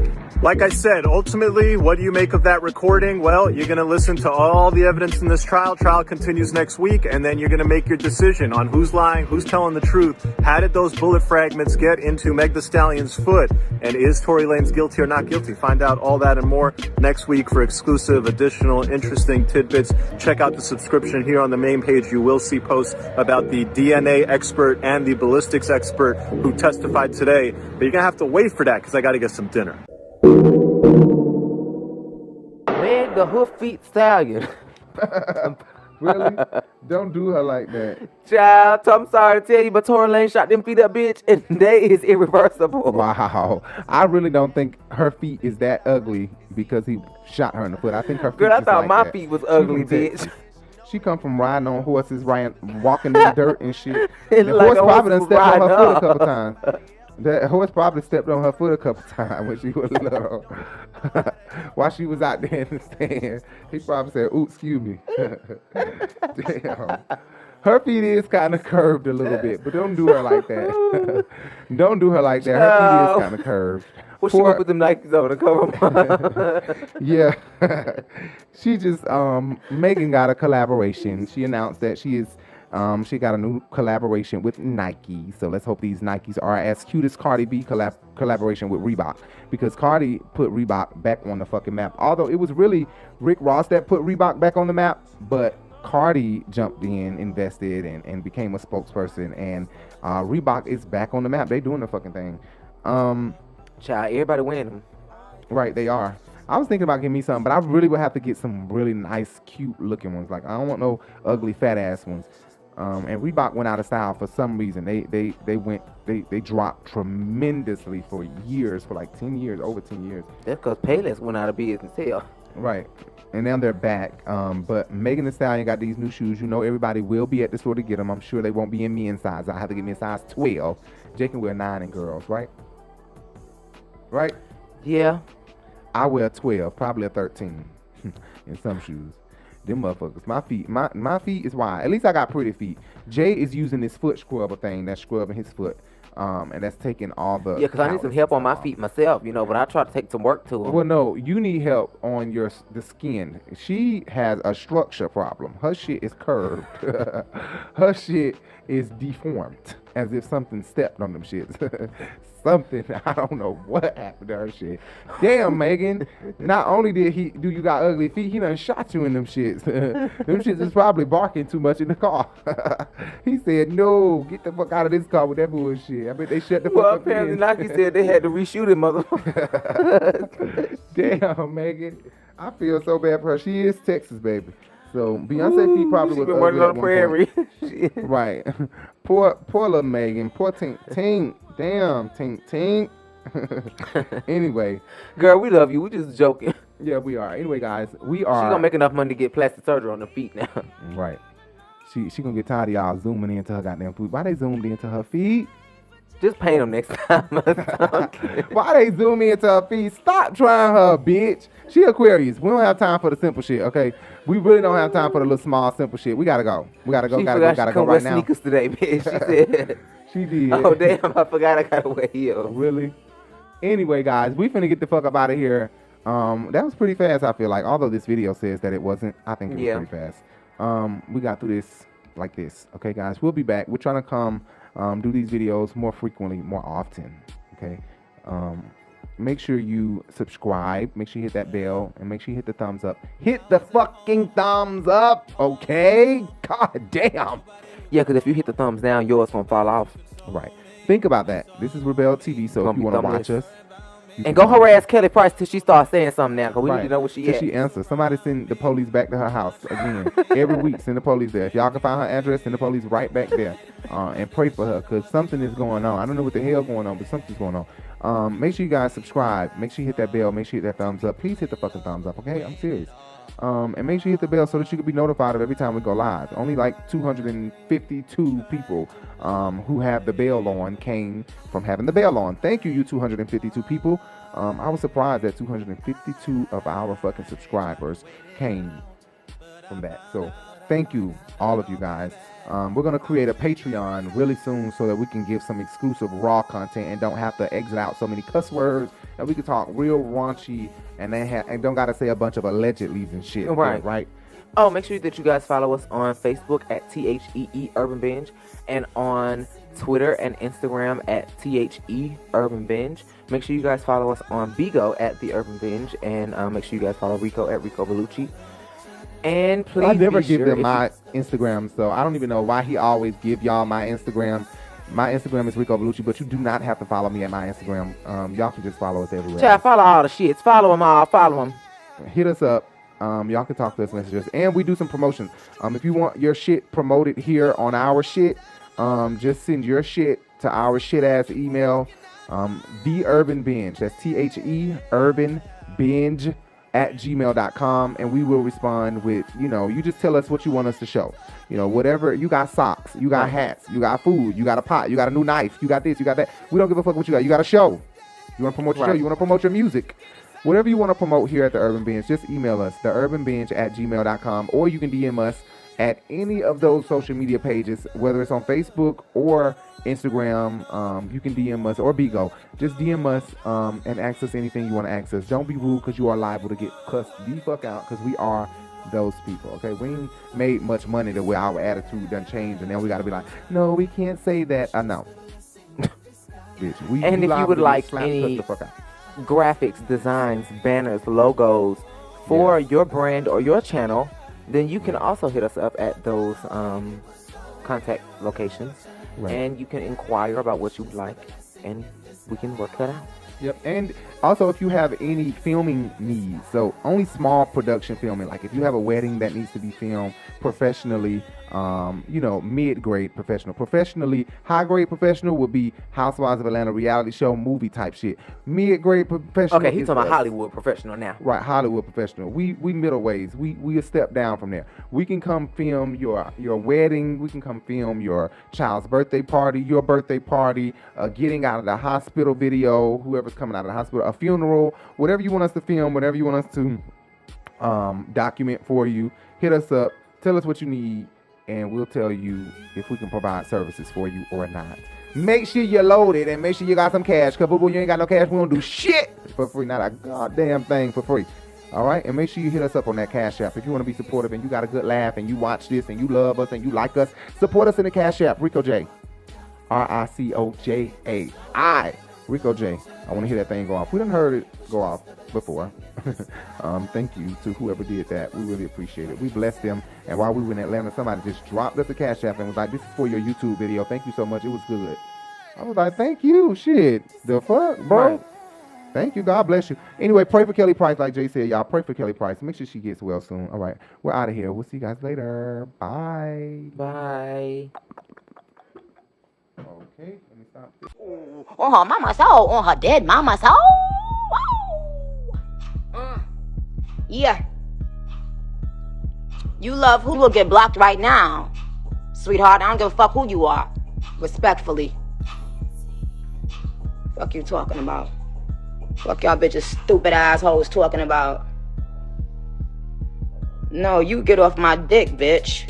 Like I said, ultimately, what do you make of that recording? Well, you're going to listen to all the evidence in this trial. Trial continues next week, and then you're going to make your decision on who's lying, who's telling the truth. How did those bullet fragments get into Meg Thee Stallion's foot? And is Tory Lanez guilty or not guilty? Find out all that and more next week. For exclusive, additional, interesting tidbits, check out the subscription here on the main page. You will see posts about the DNA expert and the ballistics expert who testified today. But you're going to have to wait for that because I got to get some dinner. Meg the hoof feet stallion. Really? Don't do her like that. Child, I'm sorry to tell you, but Tory Lanez shot them feet up, bitch, and they is irreversible. Wow. I really don't think her feet is that ugly because he shot her in the foot. I think her feet Girl, I is thought like my that. feet was ugly, bitch. She come from riding on horses, walking in the dirt and shit. It The like horse a probably done horse stepped on her riding foot a up. couple times. That horse probably stepped on her foot a couple times when she was little. While she was out there in the stand, he probably said, "Ooh, excuse me." Damn. Her feet is kind of curved a little bit, but don't do her like that. Don't do her like that. Her feet is kind of curved. Well, she gonna put them Nikes on to cover them. Yeah. She just, Megan got a collaboration. She announced that she got a new collaboration with Nike. So let's hope these Nikes are as cute as Cardi B collaboration with Reebok. Because Cardi put Reebok back on the fucking map. Although it was really Rick Ross that put Reebok back on the map. But Cardi jumped in, invested, and became a spokesperson. And Reebok is back on the map. They doing the fucking thing. Child, everybody wearing them. Right, they are. I was thinking about getting me something, but I really would have to get some really nice, cute looking ones. Like, I don't want no ugly, fat ass ones. And Reebok went out of style for some reason. They dropped tremendously for years, for like 10 years, over 10 years. That's because Payless went out of business hell. Right. And now they're back. But Megan Thee Stallion got these new shoes. You know, everybody will be at the store to get them. I'm sure they won't be in men's size. I have to get me a size 12. Jay can wear 9 in girls, right? Right? Yeah. I wear 12, probably a 13 in some shoes. Them motherfuckers. My feet is wide. At least I got pretty feet. Jay is using this foot scrubber thing that's scrubbing his foot. And that's taking all the... Yeah, because I need some help on my feet myself, but I try to take some work to them. Well, no, you need help on the skin. She has a structure problem. Her shit is curved. Her shit is deformed. As if something stepped on them shits. Something, I don't know what happened to her shit. Damn, Megan. Not only do you got ugly feet, he done shot you in them shits. Them shits is probably barking too much in the car. He said, no, get the fuck out of this car with that bullshit. I bet they shut the fuck up. Well, apparently Nike said they had to reshoot it, motherfucker. Damn, Megan. I feel so bad for her. She is Texas, baby. So Beyonce feet probably was ugly on the prairie. Right. Poor little Megan. Poor Tink. Damn, Tink. Anyway. Girl, we love you. We just joking. Yeah, we are. Anyway, guys, we are. She gonna make enough money to get plastic surgery on her feet now. Right. She gonna get tired of y'all zooming into her goddamn feet. Why they zoomed into her feet? Just paint them next time. Why they zoom into her feet? Stop trying her, bitch. She Aquarius. We don't have time for the simple shit, okay? We really don't have time for the little small simple shit. We gotta go. We gotta go. She Gotta go right now. sneakers today, bitch. She said. She did. Oh damn! I forgot I gotta wear heels. Really? Anyway, guys, we finna get the fuck up out of here. That was pretty fast. I feel like, although this video says that it wasn't, I think it was pretty fast. We got through this like this. Okay, guys, we'll be back. We're trying to come do these videos more frequently, more often. Okay. Make sure you subscribe. Make sure you hit that bell, and make sure you hit the thumbs up. Hit the fucking thumbs up, okay? God damn. Yeah, because if you hit the thumbs down, yours gonna fall off. Right. Think about that. This is Rebel TV, so if you want to watch us. And go harass Kelly Price till she starts saying something now, because we need to know what she till at. she answers. Somebody send the police back to her house again. Every week, send the police there. If y'all can find her address, send the police right back there. And pray for her, because something is going on. I don't know what the hell going on, but something's going on. Make sure you guys subscribe. Make sure you hit that bell. Make sure you hit that thumbs up. Please hit the fucking thumbs up, okay? I'm serious. And make sure you hit the bell so that you can be notified of every time we go live. Only like 252 people who have the bell on came from having the bell on. Thank you, you 252 people. I was surprised that 252 of our fucking subscribers came from that. So thank you, all of you guys. We're going to create a Patreon really soon so that we can give some exclusive raw content and don't have to exit out so many cuss words, and we can talk real raunchy and don't got to say a bunch of allegedlys and shit. Right. Oh, make sure that you guys follow us on Facebook at THEE Urban Binge, and on Twitter and Instagram at THE Urban Binge. Make sure you guys follow us on Bigo at The Urban Binge, and make sure you guys follow Rico at Rico Bellucci. And please, I never give them my Instagram, so I don't even know why he always give y'all my Instagram. My Instagram is Rico Bellucci, but you do not have to follow me at my Instagram. Y'all can just follow us everywhere. Child, follow all the shits. Follow them all. Follow them. Hit us up. Y'all can talk to us, messages, and we do some promotions. If you want your shit promoted here on our shit, just send your shit to our shit ass email, The Urban Binge. That's THE Urban Binge at gmail.com, and we will respond with, you just tell us what you want us to show. Whatever. You got socks, you got hats, you got food, you got a pot, you got a new knife, you got this, you got that. We don't give a fuck what you got. You got a show. You want to promote your show, you want to promote your music. Whatever you want to promote here at The Urban Binge, just email us, theurbanbinge at gmail.com, or you can DM us at any of those social media pages, whether it's on Facebook or Instagram. You can DM us or Bigo. Just DM us and ask us anything you want to ask us. Don't be rude, because you are liable to get cussed the fuck out, because we are those people, okay? We ain't made much money to where our attitude done changed, and then we got to be like, no, we can't say that. I know. Bitch, and if you would like any graphics, designs, banners, logos for your brand or your channel, then you can also hit us up at those contact locations, and you can inquire about what you would like, and we can work that out. Yep. And also, if you have any filming needs, so only small production filming, like if you have a wedding that needs to be filmed professionally, mid-grade professional. Professionally, high-grade professional would be Housewives of Atlanta reality show movie type shit. Mid-grade professional. Okay, he's talking about Hollywood professional now. Right, Hollywood professional. We middle ways. We a step down from there. We can come film your wedding. We can come film your child's birthday party, your birthday party, getting out of the hospital video, whoever's coming out of the hospital, a funeral, whatever you want us to film, whatever you want us to document for you. Hit us up. Tell us what you need, and we'll tell you if we can provide services for you or not. Make sure you're loaded, and make sure you got some cash, because you ain't got no cash, we don't do shit for free. Not a goddamn thing for free. All right? And make sure you hit us up on that Cash App. If you want to be supportive and you got a good laugh and you watch this and you love us and you like us, support us in the Cash App. Rico J. RICOJA. Rico J. I want to hear that thing go off. We done heard it go off before. Thank you to whoever did that. We really appreciate it. We blessed them. And while we were in Atlanta, somebody just dropped us a Cash App and was like, this is for your YouTube video. Thank you so much. It was good. I was like, thank you. Shit. The fuck, bro? Right. Thank you. God bless you. Anyway, pray for Kelly Price. Like Jay said, y'all pray for Kelly Price. Make sure she gets well soon. All right. We're out of here. We'll see you guys later. Bye. Bye. Okay. Let me stop this. On her mama's soul. On her dead mama's soul. Yeah. You love who will get blocked right now. Sweetheart, I don't give a fuck who you are. Respectfully. Fuck you talking about? Fuck y'all bitches stupid assholes talking about. No, you get off my dick, bitch.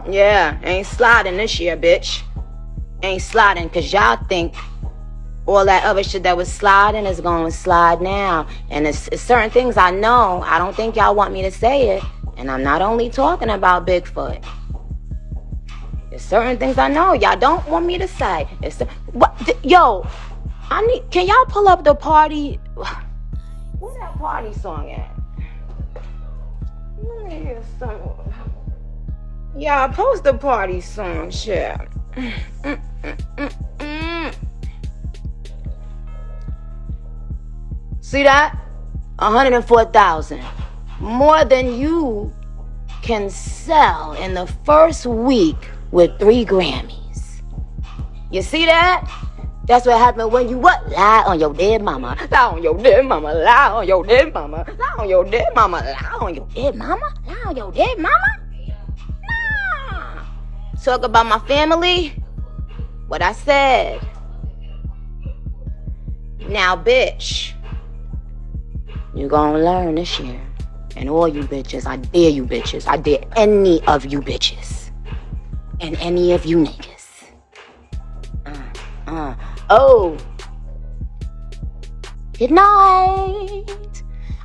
Yeah, ain't sliding this year, bitch. Ain't sliding, cause y'all think all that other shit that was sliding is gonna slide now. And it's certain things I know. I don't think y'all want me to say it. And I'm not only talking about Bigfoot. There's certain things I know y'all don't want me to say. Yo, can y'all pull up the party? Where's that party song at? Let me hear some. Yeah, post the party song, shit. See that? 104,000. More than you can sell in the first week with 3 Grammys. You see that? That's what happened when you what? Lie on your dead mama. Lie on your dead mama. Lie on your dead mama. Lie on your dead mama. Lie on your dead mama. Lie on your dead mama. Nah. Talk about my family. What I said. Now, bitch. You gonna learn this year. And all you bitches, I dare you bitches. I dare any of you bitches. And any of you niggas. Oh. Good night.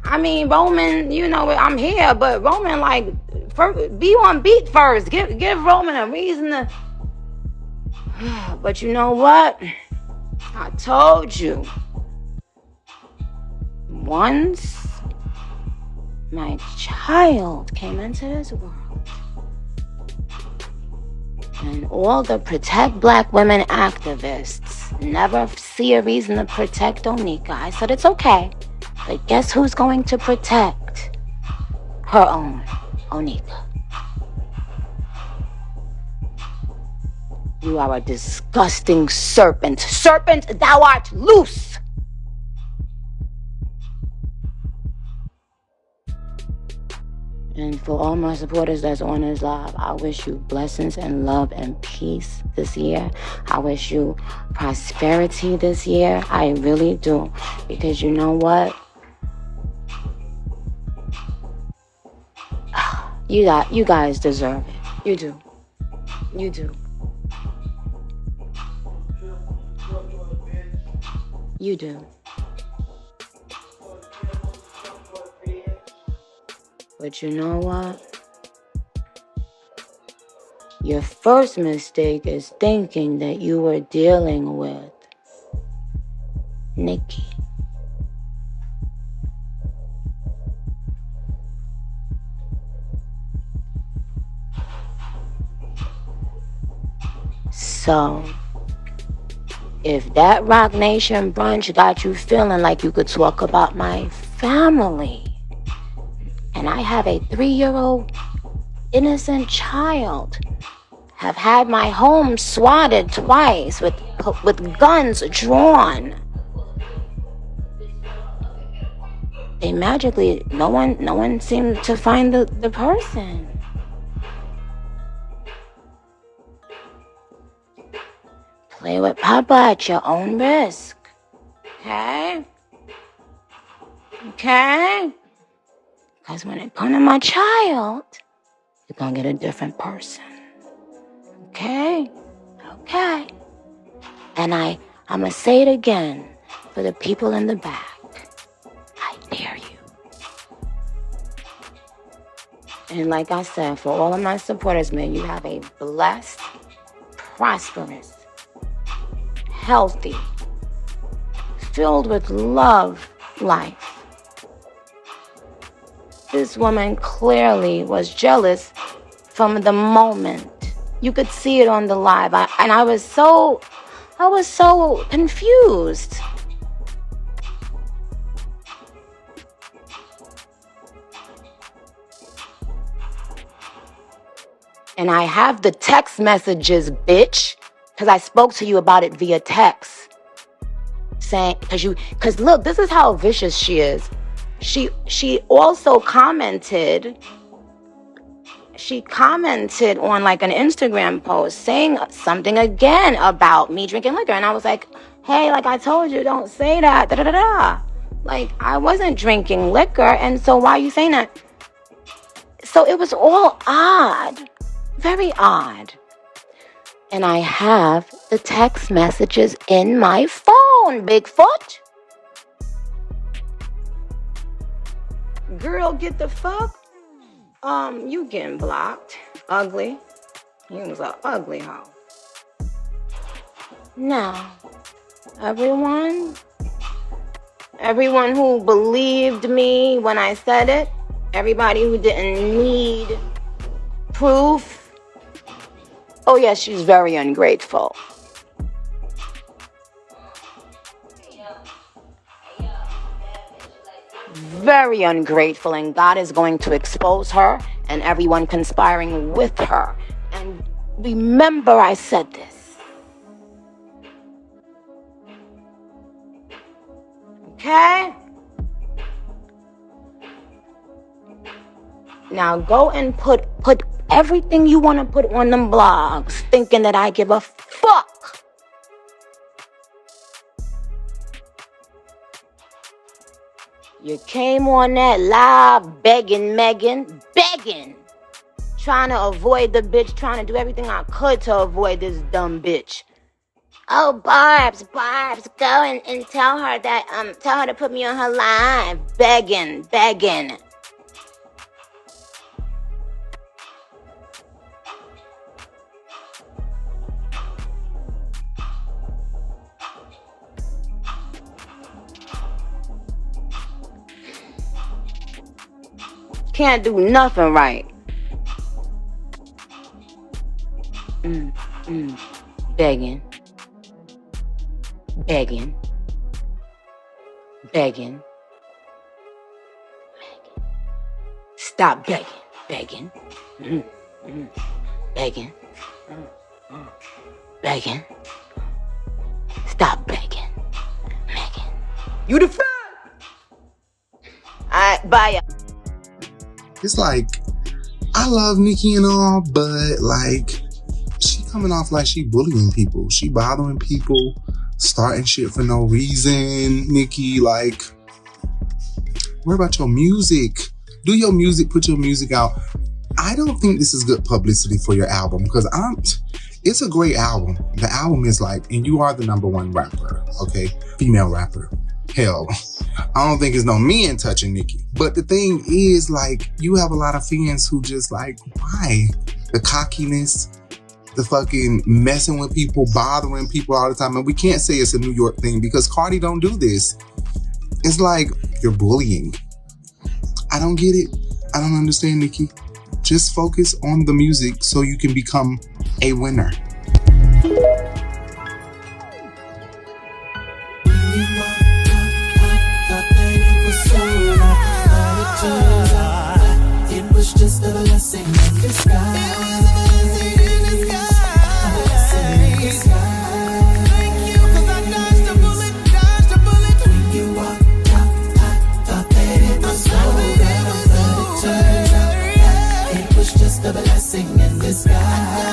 I mean, Roman, you know, I'm here, but Roman, like, be on beat first. Give Roman a reason to. But you know what? I told you. Once my child came into this world, and all the Protect Black Women activists never see a reason to protect Onika. I said it's okay, but guess who's going to protect her own Onika? You are a disgusting serpent. Serpent, thou art loose! And for all my supporters that's on this live, I wish you blessings and love and peace this year. I wish you prosperity this year. I really do. Because you know what? You guys deserve it. You do. You do. You do. But you know what? Your first mistake is thinking that you were dealing with Nicki. So, if that Rock Nation brunch got you feeling like you could talk about my family, and I have a 3-year-old innocent child, have had my home swatted twice with guns drawn. They magically, no one seemed to find the person. Play with Papa at your own risk. Okay? Okay? Because when it comes to my child, you're going to get a different person. Okay? Okay. And I'm going to say it again for the people in the back. I dare you. And like I said, for all of my supporters, man, you have a blessed, prosperous, healthy, filled with love life. This woman clearly was jealous from the moment. You could see it on the live. I was so confused. And I have the text messages, bitch, because I spoke to you about it via text. Saying, because look, this is how vicious she is. She also commented, she commented on like an Instagram post saying something again about me drinking liquor. And I was like, hey, like I told you, don't say that. Da, da, da, da. Like, I wasn't drinking liquor, and so why are you saying that? So it was all odd. Very odd. And I have the text messages in my phone, Bigfoot. Girl, get the fuck. You getting blocked. Ugly. You was an ugly hoe. Now, everyone who believed me when I said it, everybody who didn't need proof, oh yeah, she's very ungrateful. Very ungrateful, and God is going to expose her and everyone conspiring with her. And remember, I said this. Okay? Now go and put everything you want to put on them blogs, thinking that I give a fuck. You came on that live begging, Megan, begging, trying to avoid the bitch, trying to do everything I could to avoid this dumb bitch. Oh, Barbs, go and tell her that, tell her to put me on her live, begging. Can't do nothing right. Begging. Stop begging. Begging. Stop begging. Megan. You the fuck. Alright, bye. It's like, I love Nicki and all, but like, she coming off like she bullying people. She bothering people, starting shit for no reason. Nicki, like, worry about your music. Do your music, put your music out. I don't think this is good publicity for your album, because it's a great album. The album is like, and you are the #1 rapper, okay? Female rapper. Hell, I don't think it's no men touching Nicki. But the thing is, like, you have a lot of fans who just like, why? The cockiness, the fucking messing with people, bothering people all the time. And we can't say it's a New York thing because Cardi don't do this. It's like, you're bullying. I don't get it. I don't understand, Nicki. Just focus on the music so you can become a winner. It was just a blessing in disguise. Thank you, 'cause I dodged a bullet. When you walked out, I thought that it was over. It was just a blessing in disguise.